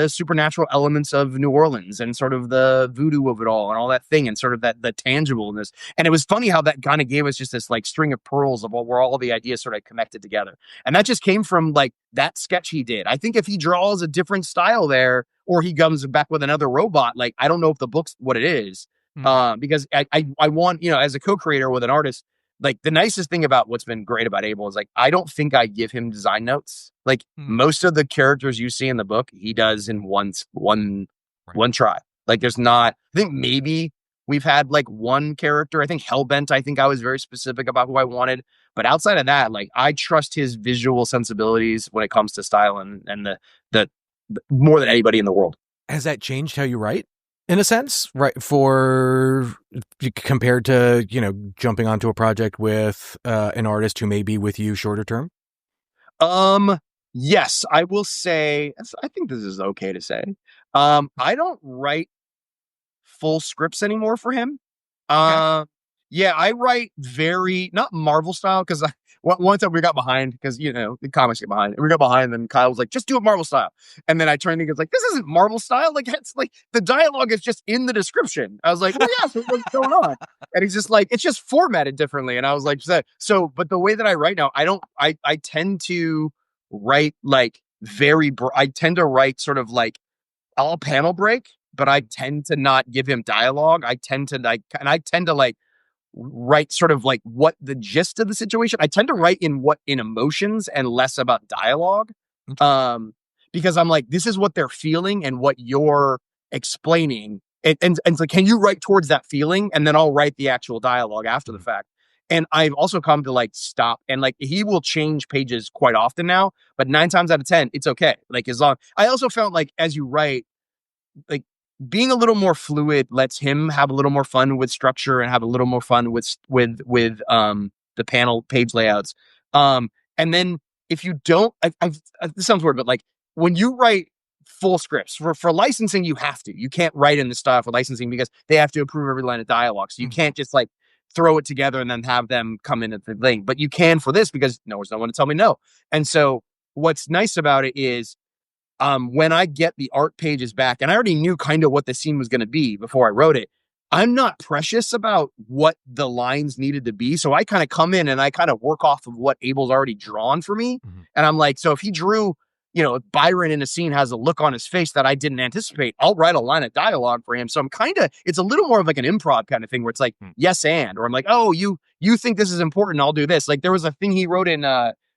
supernatural elements of New Orleans and sort of the voodoo of it all and all that thing and sort of the tangibleness. And it was funny how that kind of gave us just this like string of pearls of where all the ideas sort of connected together. And that just came from like that sketch he did. I think if he draws a different style there or he comes back with another robot, like I don't know if the book's what it is. Because I want, as a co-creator with an artist, like the nicest thing about what's been great about Abel is like, I don't think I give him design notes. Like most of the characters you see in the book, he does in one try. Like there's not, I think maybe we've had like one character, I think Hellbent, I was very specific about who I wanted. But outside of that, like I trust his visual sensibilities when it comes to style and the more than anybody in the world. Has that changed how you write? In a sense, right? For compared to, jumping onto a project with an artist who may be with you shorter term? Yes, I will say, I think this is okay to say. I don't write full scripts anymore for him. Okay. Yeah, I write very not Marvel style because one time we got behind because the comics get behind, and we got behind, and then Kyle was like, "Just do it Marvel style," and then I turned and was like, "This isn't Marvel style. Like it's like the dialogue is just in the description." I was like, "Well, yeah, so what's going on?" And he's just like, "It's just formatted differently," and I was like, "So." But the way that I write now, I don't. I tend to write like I tend to write sort of like I'll panel break, but I tend to not give him dialogue. I tend to like write sort of like what the gist of the situation. I tend to write in emotions and less about dialogue. Um, because I'm like, this is what they're feeling and what you're explaining. And so can you write towards that feeling? And then I'll write the actual dialogue after the fact. And I've also come to like stop and like he will change pages quite often now, but 9 times out of 10, it's okay. Like as long I also felt like as you write, like being a little more fluid lets him have a little more fun with structure and have a little more fun with the panel page layouts. And then if you don't, this sounds weird, but like when you write full scripts for licensing, you can't write in the style for licensing because they have to approve every line of dialogue. So you can't just like throw it together and then have them come in at the thing. But you can for this because there's no one to tell me no. And so what's nice about it is when I get the art pages back, and I already knew kind of what the scene was going to be before I wrote it, I'm not precious about what the lines needed to be. So I kind of come in and I kind of work off of what Abel's already drawn for me. And I'm like, so if he drew, if Byron in a scene has a look on his face that I didn't anticipate, I'll write a line of dialogue for him. So I'm it's a little more of like an improv kind of thing where it's like, yes, or I'm like, oh, you think this is important. I'll do this. Like there was a thing he wrote in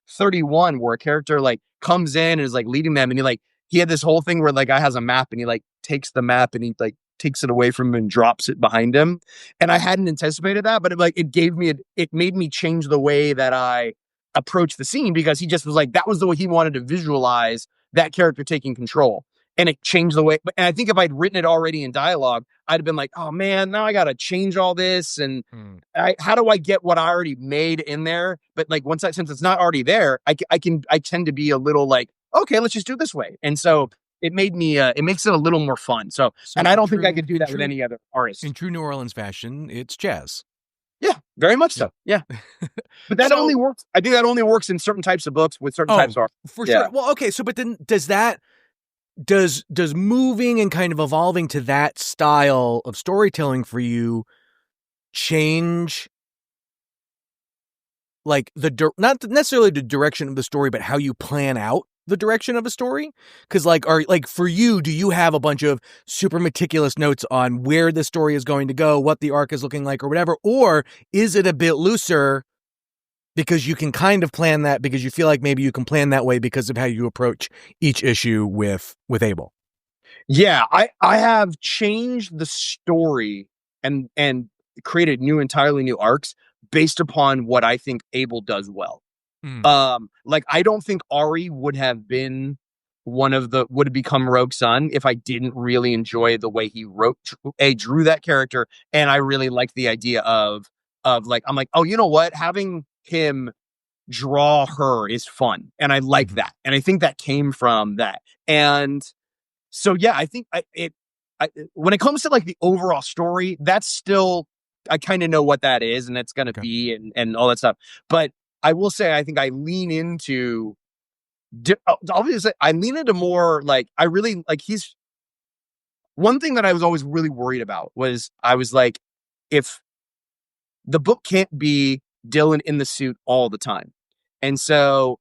31 where a character like comes in and is like leading them and he had this whole thing where like guy has a map and he like takes the map and he like takes it away from him and drops it behind him. And I hadn't anticipated that, but it made me change the way that I approach the scene because he just was like, that was the way he wanted to visualize that character taking control. And it changed the way. And I think if I'd written it already in dialogue, I'd have been like, oh man, now I got to change all this. And how do I get what I already made in there? But like since it's not already there, I tend to be a little like, okay, let's just do it this way. And so it makes it a little more fun. So and I don't think I could do that with any other artist. In true New Orleans fashion, it's jazz. Yeah, very much so. Yeah. But that only works. I think that only works in certain types of books with certain types of art. For sure. Well, okay. So, but then does moving and kind of evolving to that style of storytelling for you change like not necessarily the direction of the story, but how you plan out the direction of a story? Because for you, do you have a bunch of super meticulous notes on where the story is going to go, what the arc is looking like or whatever? Or is it a bit looser because you can kind of plan that because you feel like maybe you can plan that way because of how you approach each issue with Abel? Yeah, I have changed the story and created entirely new arcs based upon what I think Abel does well. Like I don't think Ari would have become Rogue Sun if I didn't really enjoy the way he drew that character, and I really liked the idea of like I'm like, oh, you know what, having him draw her is fun, and I like that, and I think that came from that, and so yeah, I think when it comes to like the overall story, that's still I kind of know what that is, and it's gonna be, and all that stuff, but. I will say, I think I lean into, obviously, I lean into more like, I really like one thing that I was always really worried about was I was like, if the book can't be Dylan in the suit all the time. And so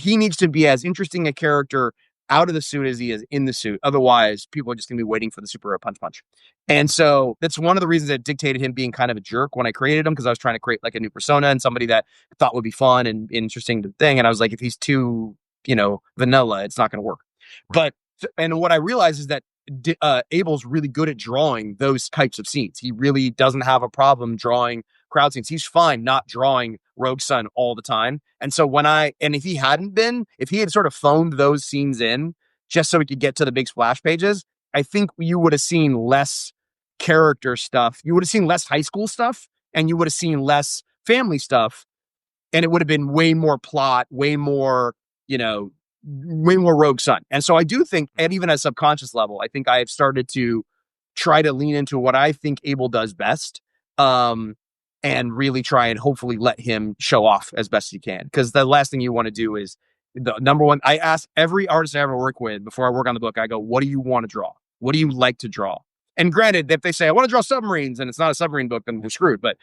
he needs to be as interesting a character out of the suit as he is in the suit. Otherwise, people are just going to be waiting for the superhero punch. And so that's one of the reasons that dictated him being kind of a jerk when I created him, because I was trying to create like a new persona and somebody that I thought would be fun and interesting to thing. And I was like, if he's too, vanilla, it's not going to work. But, and what I realized is that Abel's really good at drawing those types of scenes. He really doesn't have a problem drawing crowd scenes. He's fine not drawing Rogue Sun all the time. And so if he had sort of phoned those scenes in just so we could get to the big splash pages, I think you would have seen less character stuff. You would have seen less high school stuff, and you would have seen less family stuff. And it would have been way more plot, way more Rogue Sun. And so I do think, and even at a subconscious level, I think I have started to try to lean into what I think Abel does best. And really try and hopefully let him show off as best he can. Because the last thing you want to do is the number one. I ask every artist I ever work with before I work on the book, I go, what do you want to draw? What do you like to draw? And granted, if they say, I want to draw submarines and it's not a submarine book, then we're screwed. But,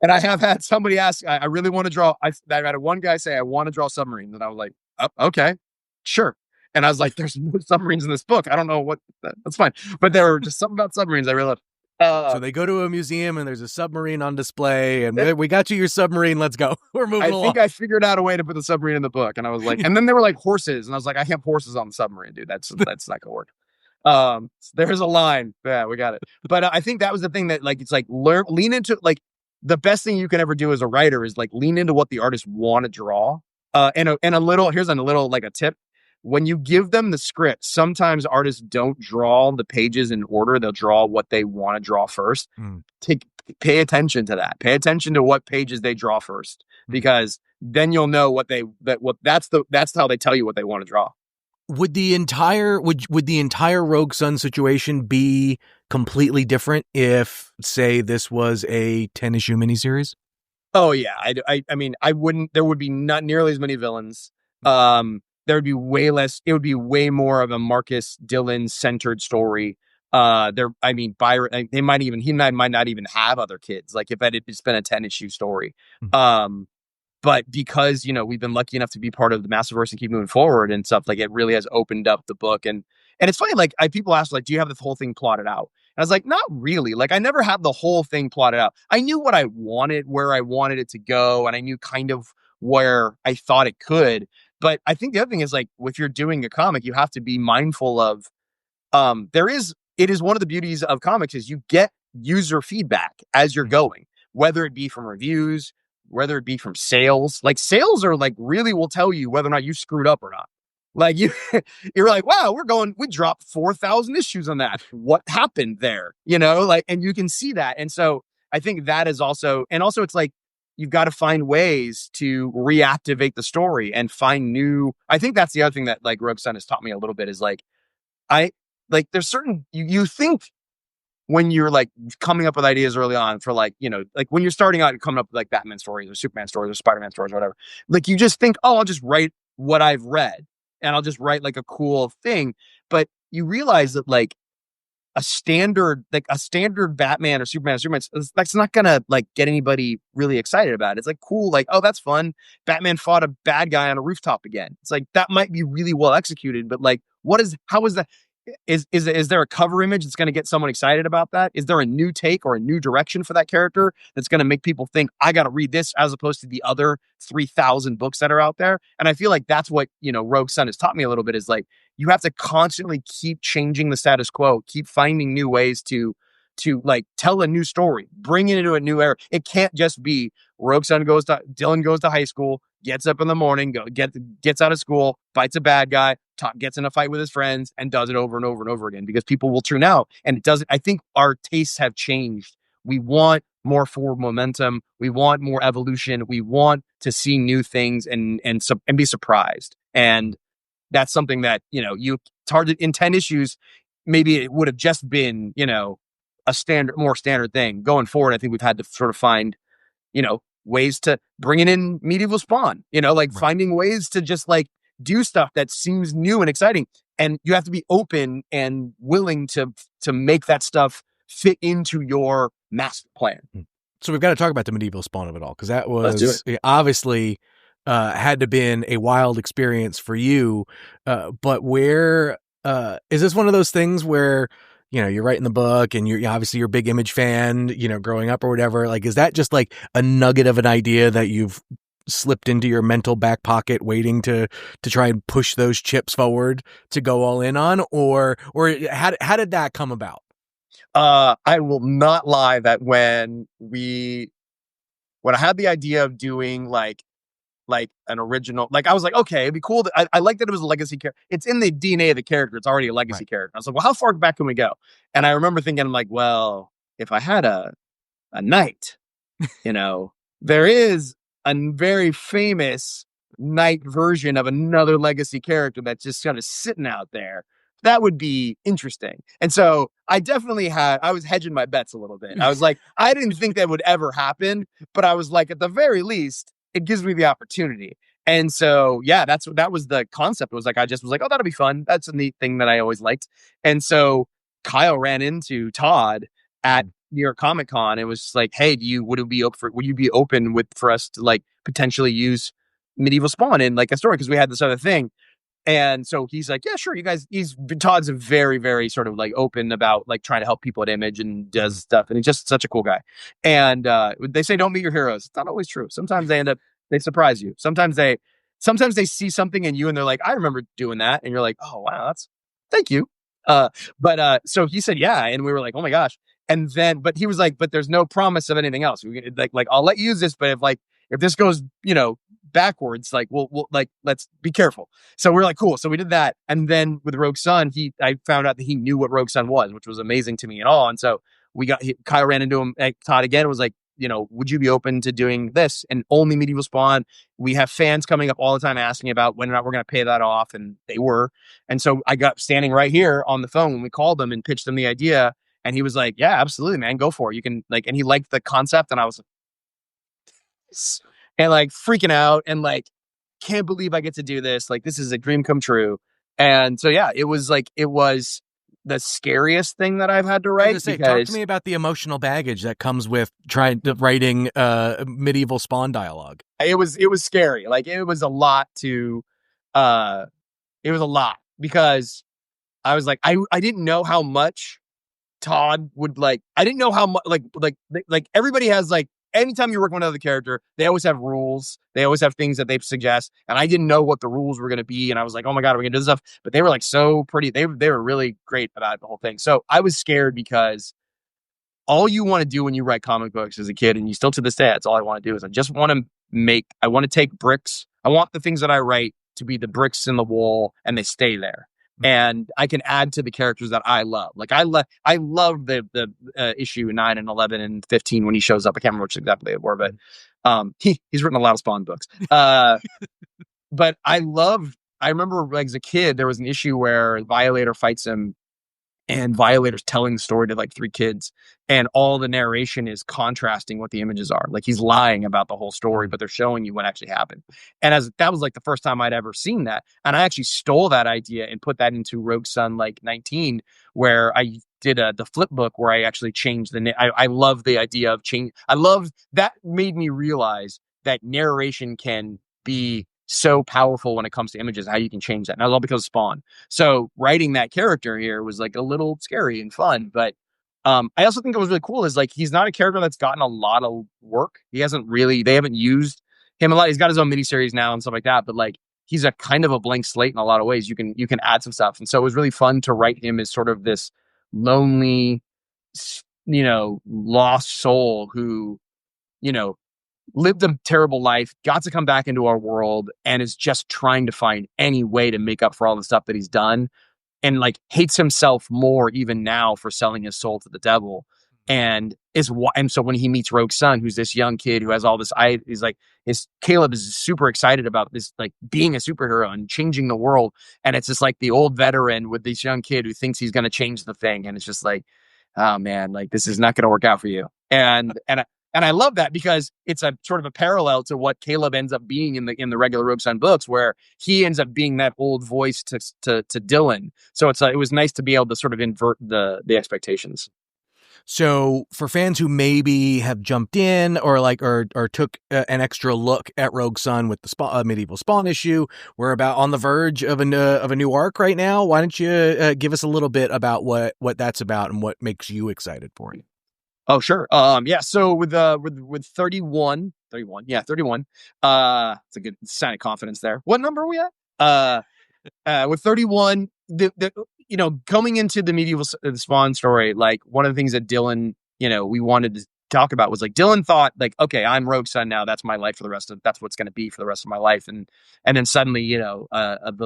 and I have had somebody ask, I really want to draw. I had one guy say, I want to draw submarines. And I was like, oh, okay, sure. And I was like, there's no submarines in this book. I don't know what, that's fine. But there were just something about submarines I really loved. So they go to a museum and there's a submarine on display and we got you your submarine. Let's go. We're moving along. I think I figured out a way to put the submarine in the book. And I was like, and then they were like horses. And I was like, I have horses on the submarine, dude. That's not gonna work. There's a line. Yeah, we got it. But I think that was the thing that like, it's like lean into like the best thing you can ever do as a writer is like lean into what the artists want to draw. And a little, here's a little like a tip. When you give them the script, sometimes artists don't draw the pages in order. They'll draw what they want to draw first. Pay attention to that. Pay attention to what pages they draw first, because then you'll know that's how they tell you what they want to draw. Would the entire Rogue Sun situation be completely different if, say, this was a 10-issue miniseries? Oh yeah, I mean, I wouldn't. There would be not nearly as many villains. There would be way less. It would be way more of a Marcus Dillon centered story. Byron, he might not even have other kids. Like if it's been a 10-issue story. But because, we've been lucky enough to be part of the Massiverse and keep moving forward and stuff, like it really has opened up the book. And it's funny, like people ask, like, do you have the whole thing plotted out? And I was like, not really. Like I never had the whole thing plotted out. I knew what I wanted, where I wanted it to go. And I knew kind of where I thought it could. But I think the other thing is like, if you're doing a comic, you have to be mindful of, it is one of the beauties of comics is you get user feedback as you're going, whether it be from reviews, whether it be from sales. Like sales are like really will tell you whether or not you screwed up or not. Like you're like, wow, we dropped 4,000 issues on that. What happened there? And you can see that. And so I think that is also it's like, you've got to find ways to reactivate the story and find new. I think that's the other thing that like Rogue Sun has taught me a little bit is like, there's certain, you think when you're like coming up with ideas early on for like, like when you're starting out and coming up with like Batman stories or Superman stories or Spider-Man stories or whatever, like you just think, oh, I'll just write what I've read and I'll just write like a cool thing. But you realize that like, a standard Batman or Superman, that's not gonna like get anybody really excited about it. It's like cool, like, oh, that's fun. Batman fought a bad guy on a rooftop again. It's like that might be really well executed, but like, how is that? Is there a cover image that's going to get someone excited about that? Is there a new take or a new direction for that character that's going to make people think I got to read this as opposed to the other 3,000 books that are out there? And I feel like that's what, Rogue Sun has taught me a little bit is like, you have to constantly keep changing the status quo, keep finding new ways to like tell a new story, bring it into a new era. It can't just be Dylan goes to high school, gets up in the morning, gets out of school, fights a bad guy, gets in a fight with his friends, and does it over and over and over again because people will tune out. And it doesn't. I think our tastes have changed. We want more forward momentum. We want more evolution. We want to see new things and be surprised. And that's something that it's hard to, in 10 issues. Maybe it would have just been a more standard thing. Going forward, I think we've had to sort of find ways to bring it in medieval Spawn, finding ways to just like do stuff that seems new and exciting. And you have to be open and willing to make that stuff fit into your master plan. So we've got to talk about the medieval Spawn of it all, because that was obviously had to been a wild experience for you. But where is this one of those things where you're writing the book and you're obviously you're a big Image fan, growing up or whatever. Like, is that just like a nugget of an idea that you've slipped into your mental back pocket waiting to try and push those chips forward to go all in on? Or how did that come about? I will not lie that when I had the idea of doing like an original, like I was like, okay, it'd be cool. I like that it was a legacy character. It's in the DNA of the character. It's already a legacy character. I was like, well, how far back can we go? And I remember thinking, I'm like, well, if I had a knight, there is a very famous knight version of another legacy character that's just kind of sitting out there. that would be interesting. And so I was hedging my bets a little bit. I was like, I didn't think that would ever happen, but I was like, at the very least, it gives me the opportunity. And so, yeah, that was the concept. It was like, I just was like, oh, that'll be fun. That's a neat thing that I always liked. And so Kyle ran into Todd at New York Comic Con. It was like, hey, would you be open for us to like potentially use Medieval Spawn in like a story? Cause we had this other thing. And so he's like, yeah, sure. You guys, Todd's a very, very sort of like open about like trying to help people at Image and does stuff. And he's just such a cool guy. And they say, don't meet your heroes. It's not always true. Sometimes they surprise you. Sometimes they see something in you and they're like, I remember doing that. And you're like, oh, wow, thank you. So he said, yeah. And we were like, oh my gosh. And then, but he was like, but there's no promise of anything else. Like, I'll let you use this, but if this goes, backwards, like we'll like, let's be careful. So we're like, cool. So we did that. And then with Rogue Sun, I found out that he knew what Rogue Sun was, which was amazing to me and all. And so Kyle ran into him at Todd again, was like, would you be open to doing this and only Medieval Spawn? We have fans coming up all the time asking about when or not we're going to pay that off. And they were. And so I got standing right here on the phone when we called them and pitched them the idea. And he was like, yeah, absolutely, man, go for it. You can and he liked the concept. And I was like, and like freaking out and like, can't believe I get to do this. Like, this is a dream come true. And so, yeah, it was the scariest thing that I've had to write. Talk to me about the emotional baggage that comes with writing Medieval Spawn dialogue. It was scary. Like, it was a lot because I was like, I didn't know how much Todd would like. I didn't know how much like everybody has like, anytime you work with another character, they always have rules. They always have things that they suggest. And I didn't know what the rules were going to be. And I was like, oh my God, we're going to do this stuff. But they were like so pretty. They were really great about the whole thing. So I was scared because all you want to do when you write comic books as a kid, and you still to this day, that's all I want to do, is I want to take bricks. I want the things that I write to be the bricks in the wall and they stay there. And I can add to the characters that I love. Like I love the issue 9 and 11 and 15 when he shows up. I can't remember which exactly it were, but he's written a lot of Spawn books. But I remember like as a kid, there was an issue where Violator fights him, and Violator's telling the story to like 3 kids, and all the narration is contrasting what the images are. Like, he's lying about the whole story, but they're showing you what actually happened. And that was like the first time I'd ever seen that. And I actually stole that idea and put that into Rogue Sun like 19, where I did the flip book where I actually changed I love the idea of change. I love that. Made me realize that narration can be so powerful when it comes to images, how you can change that. And that was all because of Spawn. So writing that character here was like a little scary and fun. But I also think it was really cool is like, he's not a character that's gotten a lot of work. They haven't used him a lot. He's got his own miniseries now and stuff like that. But like, he's a kind of a blank slate in a lot of ways. You can add some stuff. And so it was really fun to write him as sort of this lonely, lost soul who, lived a terrible life, got to come back into our world, and is just trying to find any way to make up for all the stuff that he's done, and like hates himself more even now for selling his soul to the devil. And so when he meets Rogue Sun, who's this young kid who has all this, Caleb is super excited about this, like being a superhero and changing the world. And it's just like the old veteran with this young kid who thinks he's going to change the thing. And it's just like, oh man, like this is not going to work out for you. And I love that because it's a sort of a parallel to what Caleb ends up being in the regular Rogue Sun books, where he ends up being that old voice to Dylan. So it was nice to be able to sort of invert the expectations. So for fans who maybe have jumped in or took an extra look at Rogue Sun with the Medieval Spawn issue, we're about on the verge of a new arc right now. Why don't you give us a little bit about what that's about and what makes you excited for it? Oh, sure. Yeah. So with 31, yeah, 31. It's a good sign of confidence there. What number are we at? With 31, coming into the Medieval Spawn story, like one of the things that Dylan, we wanted to talk about was like, Dylan thought like, okay, I'm Rogue Sun now. That's my life that's what's going to be for the rest of my life. And then suddenly, one of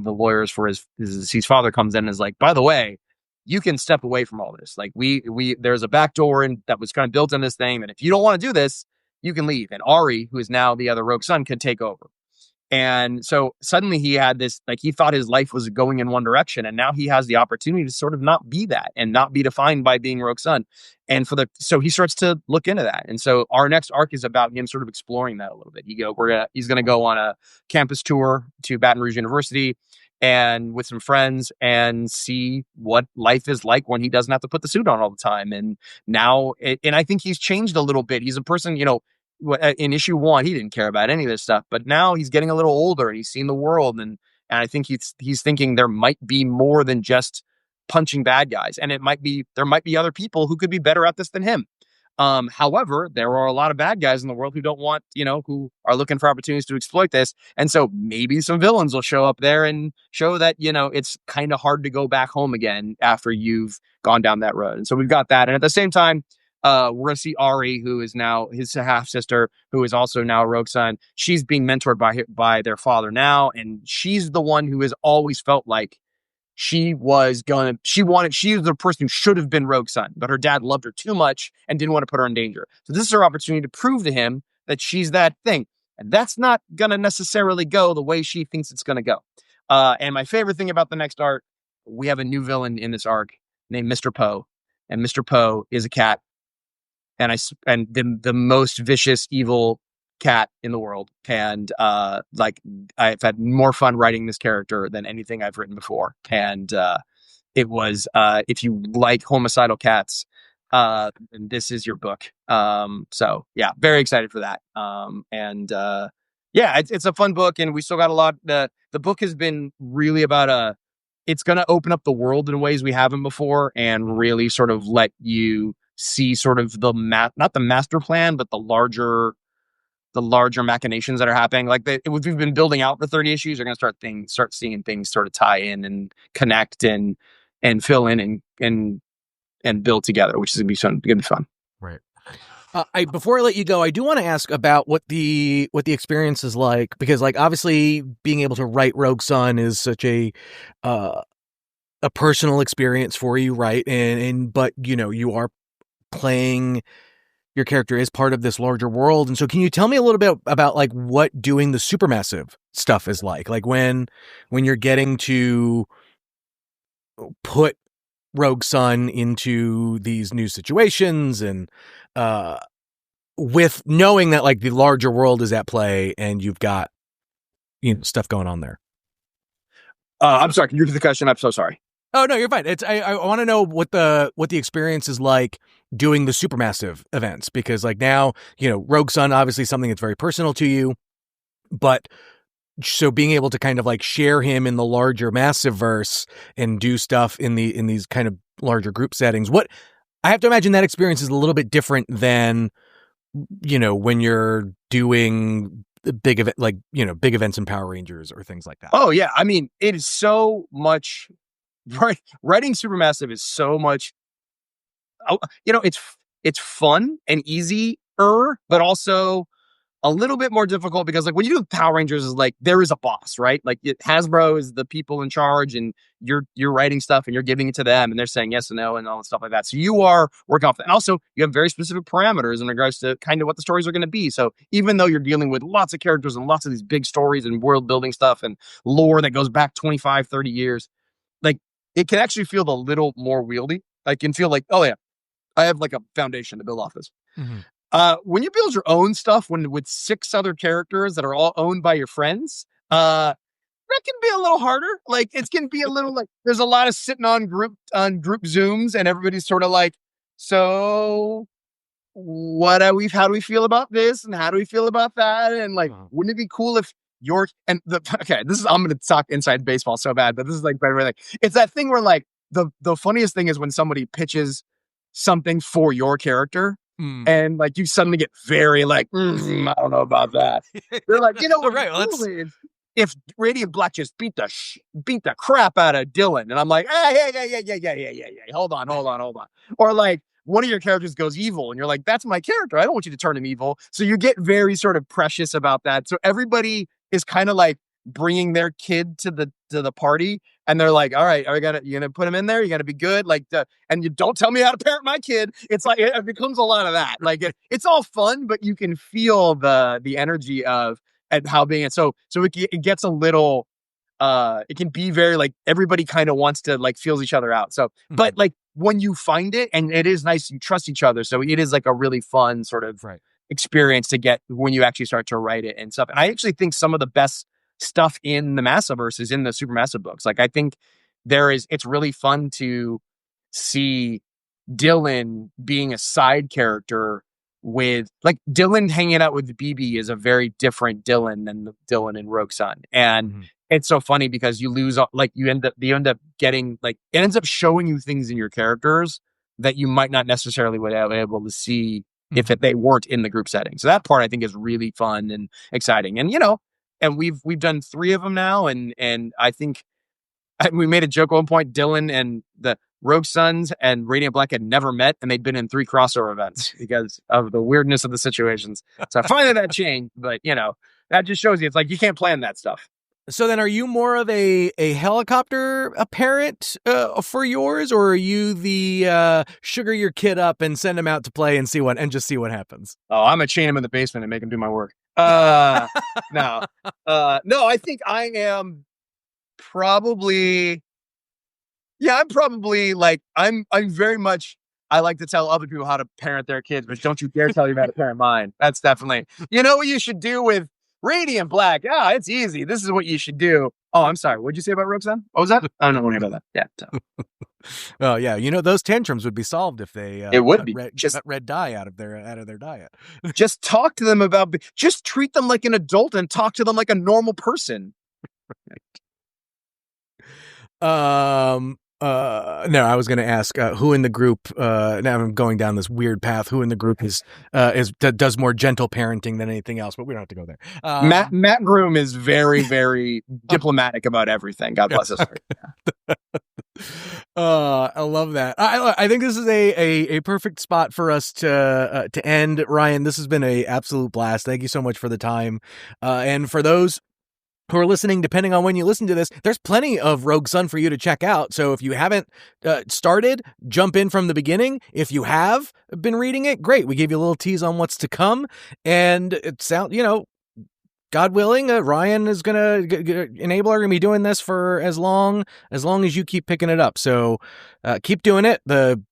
the lawyers for his father comes in and is like, by the way, you can step away from all this. Like there's a back door that was kind of built in this thing. And if you don't want to do this, you can leave. And Ari, who is now the other Rogue Sun, can take over. And so suddenly he had this, like, he thought his life was going in one direction. And now he has the opportunity to sort of not be that and not be defined by being Rogue Sun. And so he starts to look into that. And so our next arc is about him sort of exploring that a little bit. He's going to go on a campus tour to Baton Rouge University and with some friends and see what life is like when he doesn't have to put the suit on all the time. And and I think he's changed a little bit. He's a person, in issue 1, he didn't care about any of this stuff, but now he's getting a little older and he's seen the world. And I think he's thinking there might be more than just punching bad guys. And there might be other people who could be better at this than him. However, there are a lot of bad guys in the world who don't want, who are looking for opportunities to exploit this. And so maybe some villains will show up there and show that, it's kind of hard to go back home again after you've gone down that road. And so we've got that. And at the same time, we're going to see Ari, who is now his half sister, who is also now a Rogue Sun. She's being mentored by their father now. And she's the one who has always felt like she was the person who should have been Rogue Sun, but her dad loved her too much and didn't want to put her in danger. So this is her opportunity to prove to him that she's that thing. And that's not going to necessarily go the way she thinks it's going to go. And my favorite thing about the next arc, we have a new villain in this arc named Mr. Poe. And Mr. Poe is a cat. And the most vicious, evil cat in the world. And I've had more fun writing this character than anything I've written before. And it was, if you like homicidal cats, then this is your book. So yeah, very excited for that. It's a fun book, and we still got a lot. The book has been really about it's going to open up the world in ways we haven't before, and really sort of let you see sort of not the master plan, but the larger machinations that are happening. Like we've been building out for 30 issues. You're going to start seeing things sort of tie in and connect and fill in and build together, which is going to be fun. Right. Before I let you go, I do want to ask about what the experience is like, because like obviously being able to write Rogue Sun is such a personal experience for you, right? But you are playing your character is part of this larger world. And so can you tell me a little bit about like what doing the supermassive stuff is like when you're getting to put Rogue Sun into these new situations and with knowing that like the larger world is at play and you've got stuff going on there. I'm sorry, can you repeat the question? I'm so sorry. Oh no, you're fine. I want to know what the experience is like doing the supermassive events, because like now, Rogue Sun, obviously something that's very personal to you, but so being able to kind of like share him in the larger massive verse and do stuff in these kind of larger group settings. What I have to imagine that experience is a little bit different than, when you're doing big event, like, big events in Power Rangers or things like that. Oh yeah. I mean, it is so much. Right, writing Supermassive is so much. It's fun and easier, but also a little bit more difficult, because like when you do Power Rangers, is like there is a boss, right? Like Hasbro is the people in charge, and you're writing stuff and you're giving it to them, and they're saying yes and no and all that stuff like that. So you are working off that, and also you have very specific parameters in regards to kind of what the stories are going to be. So even though you're dealing with lots of characters and lots of these big stories and world building stuff and lore that goes back 25, 30 years, like it can actually feel a little more wieldy. I can feel like, oh yeah, I have like a foundation to build off this. Mm-hmm. When you build your own stuff with 6 other characters that are all owned by your friends, that can be a little harder. Like it can be a little like there's a lot of sitting on group Zooms, and everybody's sort of like, so how do we feel about this, and how do we feel about that, and like, wouldn't it be cool if I'm going to talk inside baseball so bad, but this is like better. Like it's that thing where like the funniest thing is when somebody pitches something for your character, and like you suddenly get very like, I don't know about that. They're like, right, if Radiant Black just beat the crap out of Dylan, and I'm like, yeah, hold on. Or like one of your characters goes evil, and you're like, that's my character, I don't want you to turn him evil. So you get very sort of precious about that. So everybody is kind of like bringing their kid to the party, and they're like, all right, you gonna put him in there, you gotta be good, like and you don't tell me how to parent my kid. It's like it becomes a lot of that. Like it's all fun, but you can feel the energy of and how being it. So it gets a little, it can be very like everybody kind of wants to like feels each other out. So, but like when you find it, and it is nice, you trust each other. So it is like a really fun sort of experience to get when you actually start to write it and stuff. And I actually think some of the best stuff in the Massiverse is in the Supermassive books. Like I think it's really fun to see Dylan being a side character with like Dylan hanging out with BB is a very different Dylan than the Dylan in Rogue Sun. And it's so funny because you lose, like you end up getting like, it ends up showing you things in your characters that you might not necessarily would have been able to see if they weren't in the group setting. So that part I think is really fun and exciting. And, and we've done 3 of them now. And I think we made a joke at one point, Dylan and the Rogue Sons and Radiant Black had never met, and they'd been in 3 crossover events because of the weirdness of the situations. So finally that changed, but that just shows you, it's like, you can't plan that stuff. So then are you more of a helicopter parent for yours, or are you the sugar your kid up and send him out to play and just see what happens? Oh, I'm gonna chain him in the basement and make him do my work. No, I think I am probably, I'm probably like, I'm very much, I like to tell other people how to parent their kids, but don't you dare tell me how to parent mine. That's definitely, what you should do with Radiant Black. Yeah, it's easy. This is what you should do. Oh, I'm sorry. What'd you say about Rogue Sun? What was that? I don't know anything about that. Yeah. So. Oh, yeah. Those tantrums would be solved if they it would be just red dye out of their diet. Just talk to them just treat them like an adult and talk to them like a normal person. No, I was going to ask who in the group. Now I'm going down this weird path. Who in the group does more gentle parenting than anything else? But we don't have to go there. Matt Groom is very, very diplomatic about everything. God bless his heart. I love that. I think this is a perfect spot for us to end. Ryan, this has been a absolute blast. Thank you so much for the time, and for those who are listening, depending on when you listen to this, there's plenty of Rogue Sun for you to check out. So if you haven't started, jump in from the beginning. If you have been reading it, great. We gave you a little tease on what's to come. And it sounds, God willing, Ryan is going to enable are going to be doing this for as long as you keep picking it up. So keep doing it. The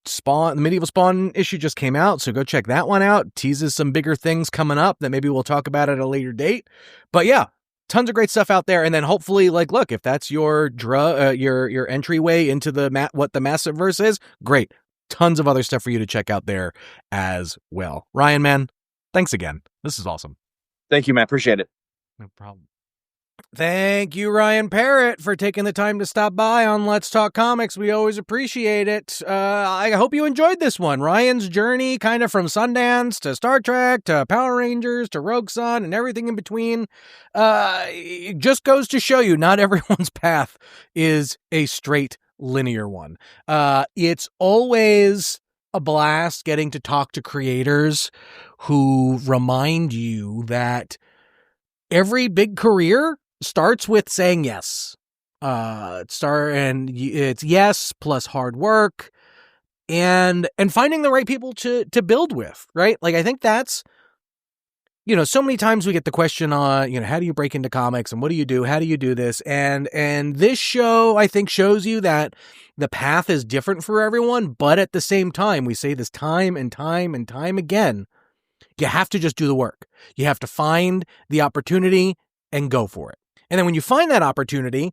Medieval Spawn issue just came out, so go check that one out. Teases some bigger things coming up that maybe we'll talk about at a later date. But yeah, tons of great stuff out there. And then hopefully, like, look, if that's your your entryway into what the Massiverse is, great. Tons of other stuff for you to check out there as well. Ryan, man, thanks again. This is awesome. Thank you, man. Appreciate it. No problem. Thank you, Ryan Parrott, for taking the time to stop by on Let's Talk Comics. We always appreciate it. I hope you enjoyed this one. Ryan's journey kind of from Sundance to Star Trek to Power Rangers to Rogue Sun and everything in between. It just goes to show you not everyone's path is a straight linear one. It's always a blast getting to talk to creators who remind you that every big career starts with saying yes. It's yes plus hard work and finding the right people to build with, right? Like, I think that's, so many times we get the question on, how do you break into comics and what do you do? How do you do this? And this show, I think, shows you that the path is different for everyone, but at the same time, we say this time and time and time again, you have to just do the work. You have to find the opportunity and go for it. And then when you find that opportunity,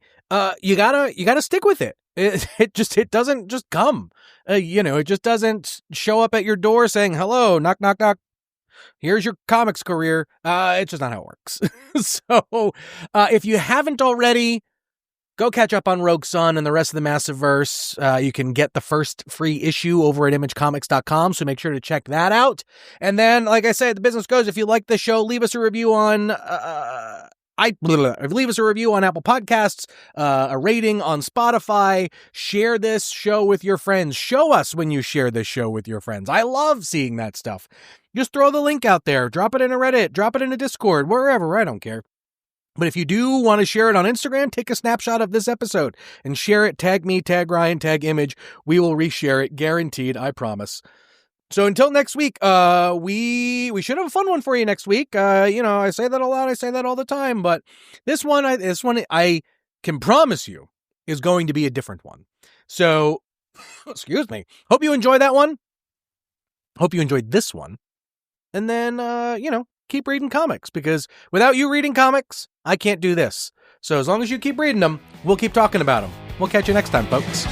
you gotta stick with it. It doesn't just come. It just doesn't show up at your door saying, hello, knock, knock, knock. Here's your comics career. It's just not how it works. So if you haven't already, go catch up on Rogue Sun and the rest of the Massiverse. You can get the first free issue over at imagecomics.com, so make sure to check that out. And then, like I said, the business goes. If you like the show, leave us a review on leave us a review on Apple Podcasts, a rating on Spotify. Share this show with your friends. Show us when you share this show with your friends. I love seeing that stuff. Just throw the link out there. Drop it in a Reddit. Drop it in a Discord. Wherever. I don't care. But if you do want to share it on Instagram, take a snapshot of this episode and share it. Tag me, tag Ryan, tag Image. We will reshare it. Guaranteed. I promise. So until next week, we should have a fun one for you next week. I say that a lot. I say that all the time, but this one I can promise you is going to be a different one. So, excuse me. Hope you enjoy that one. Hope you enjoyed this one. And then, keep reading comics, because without you reading comics, I can't do this. So as long as you keep reading them, we'll keep talking about them. We'll catch you next time, folks.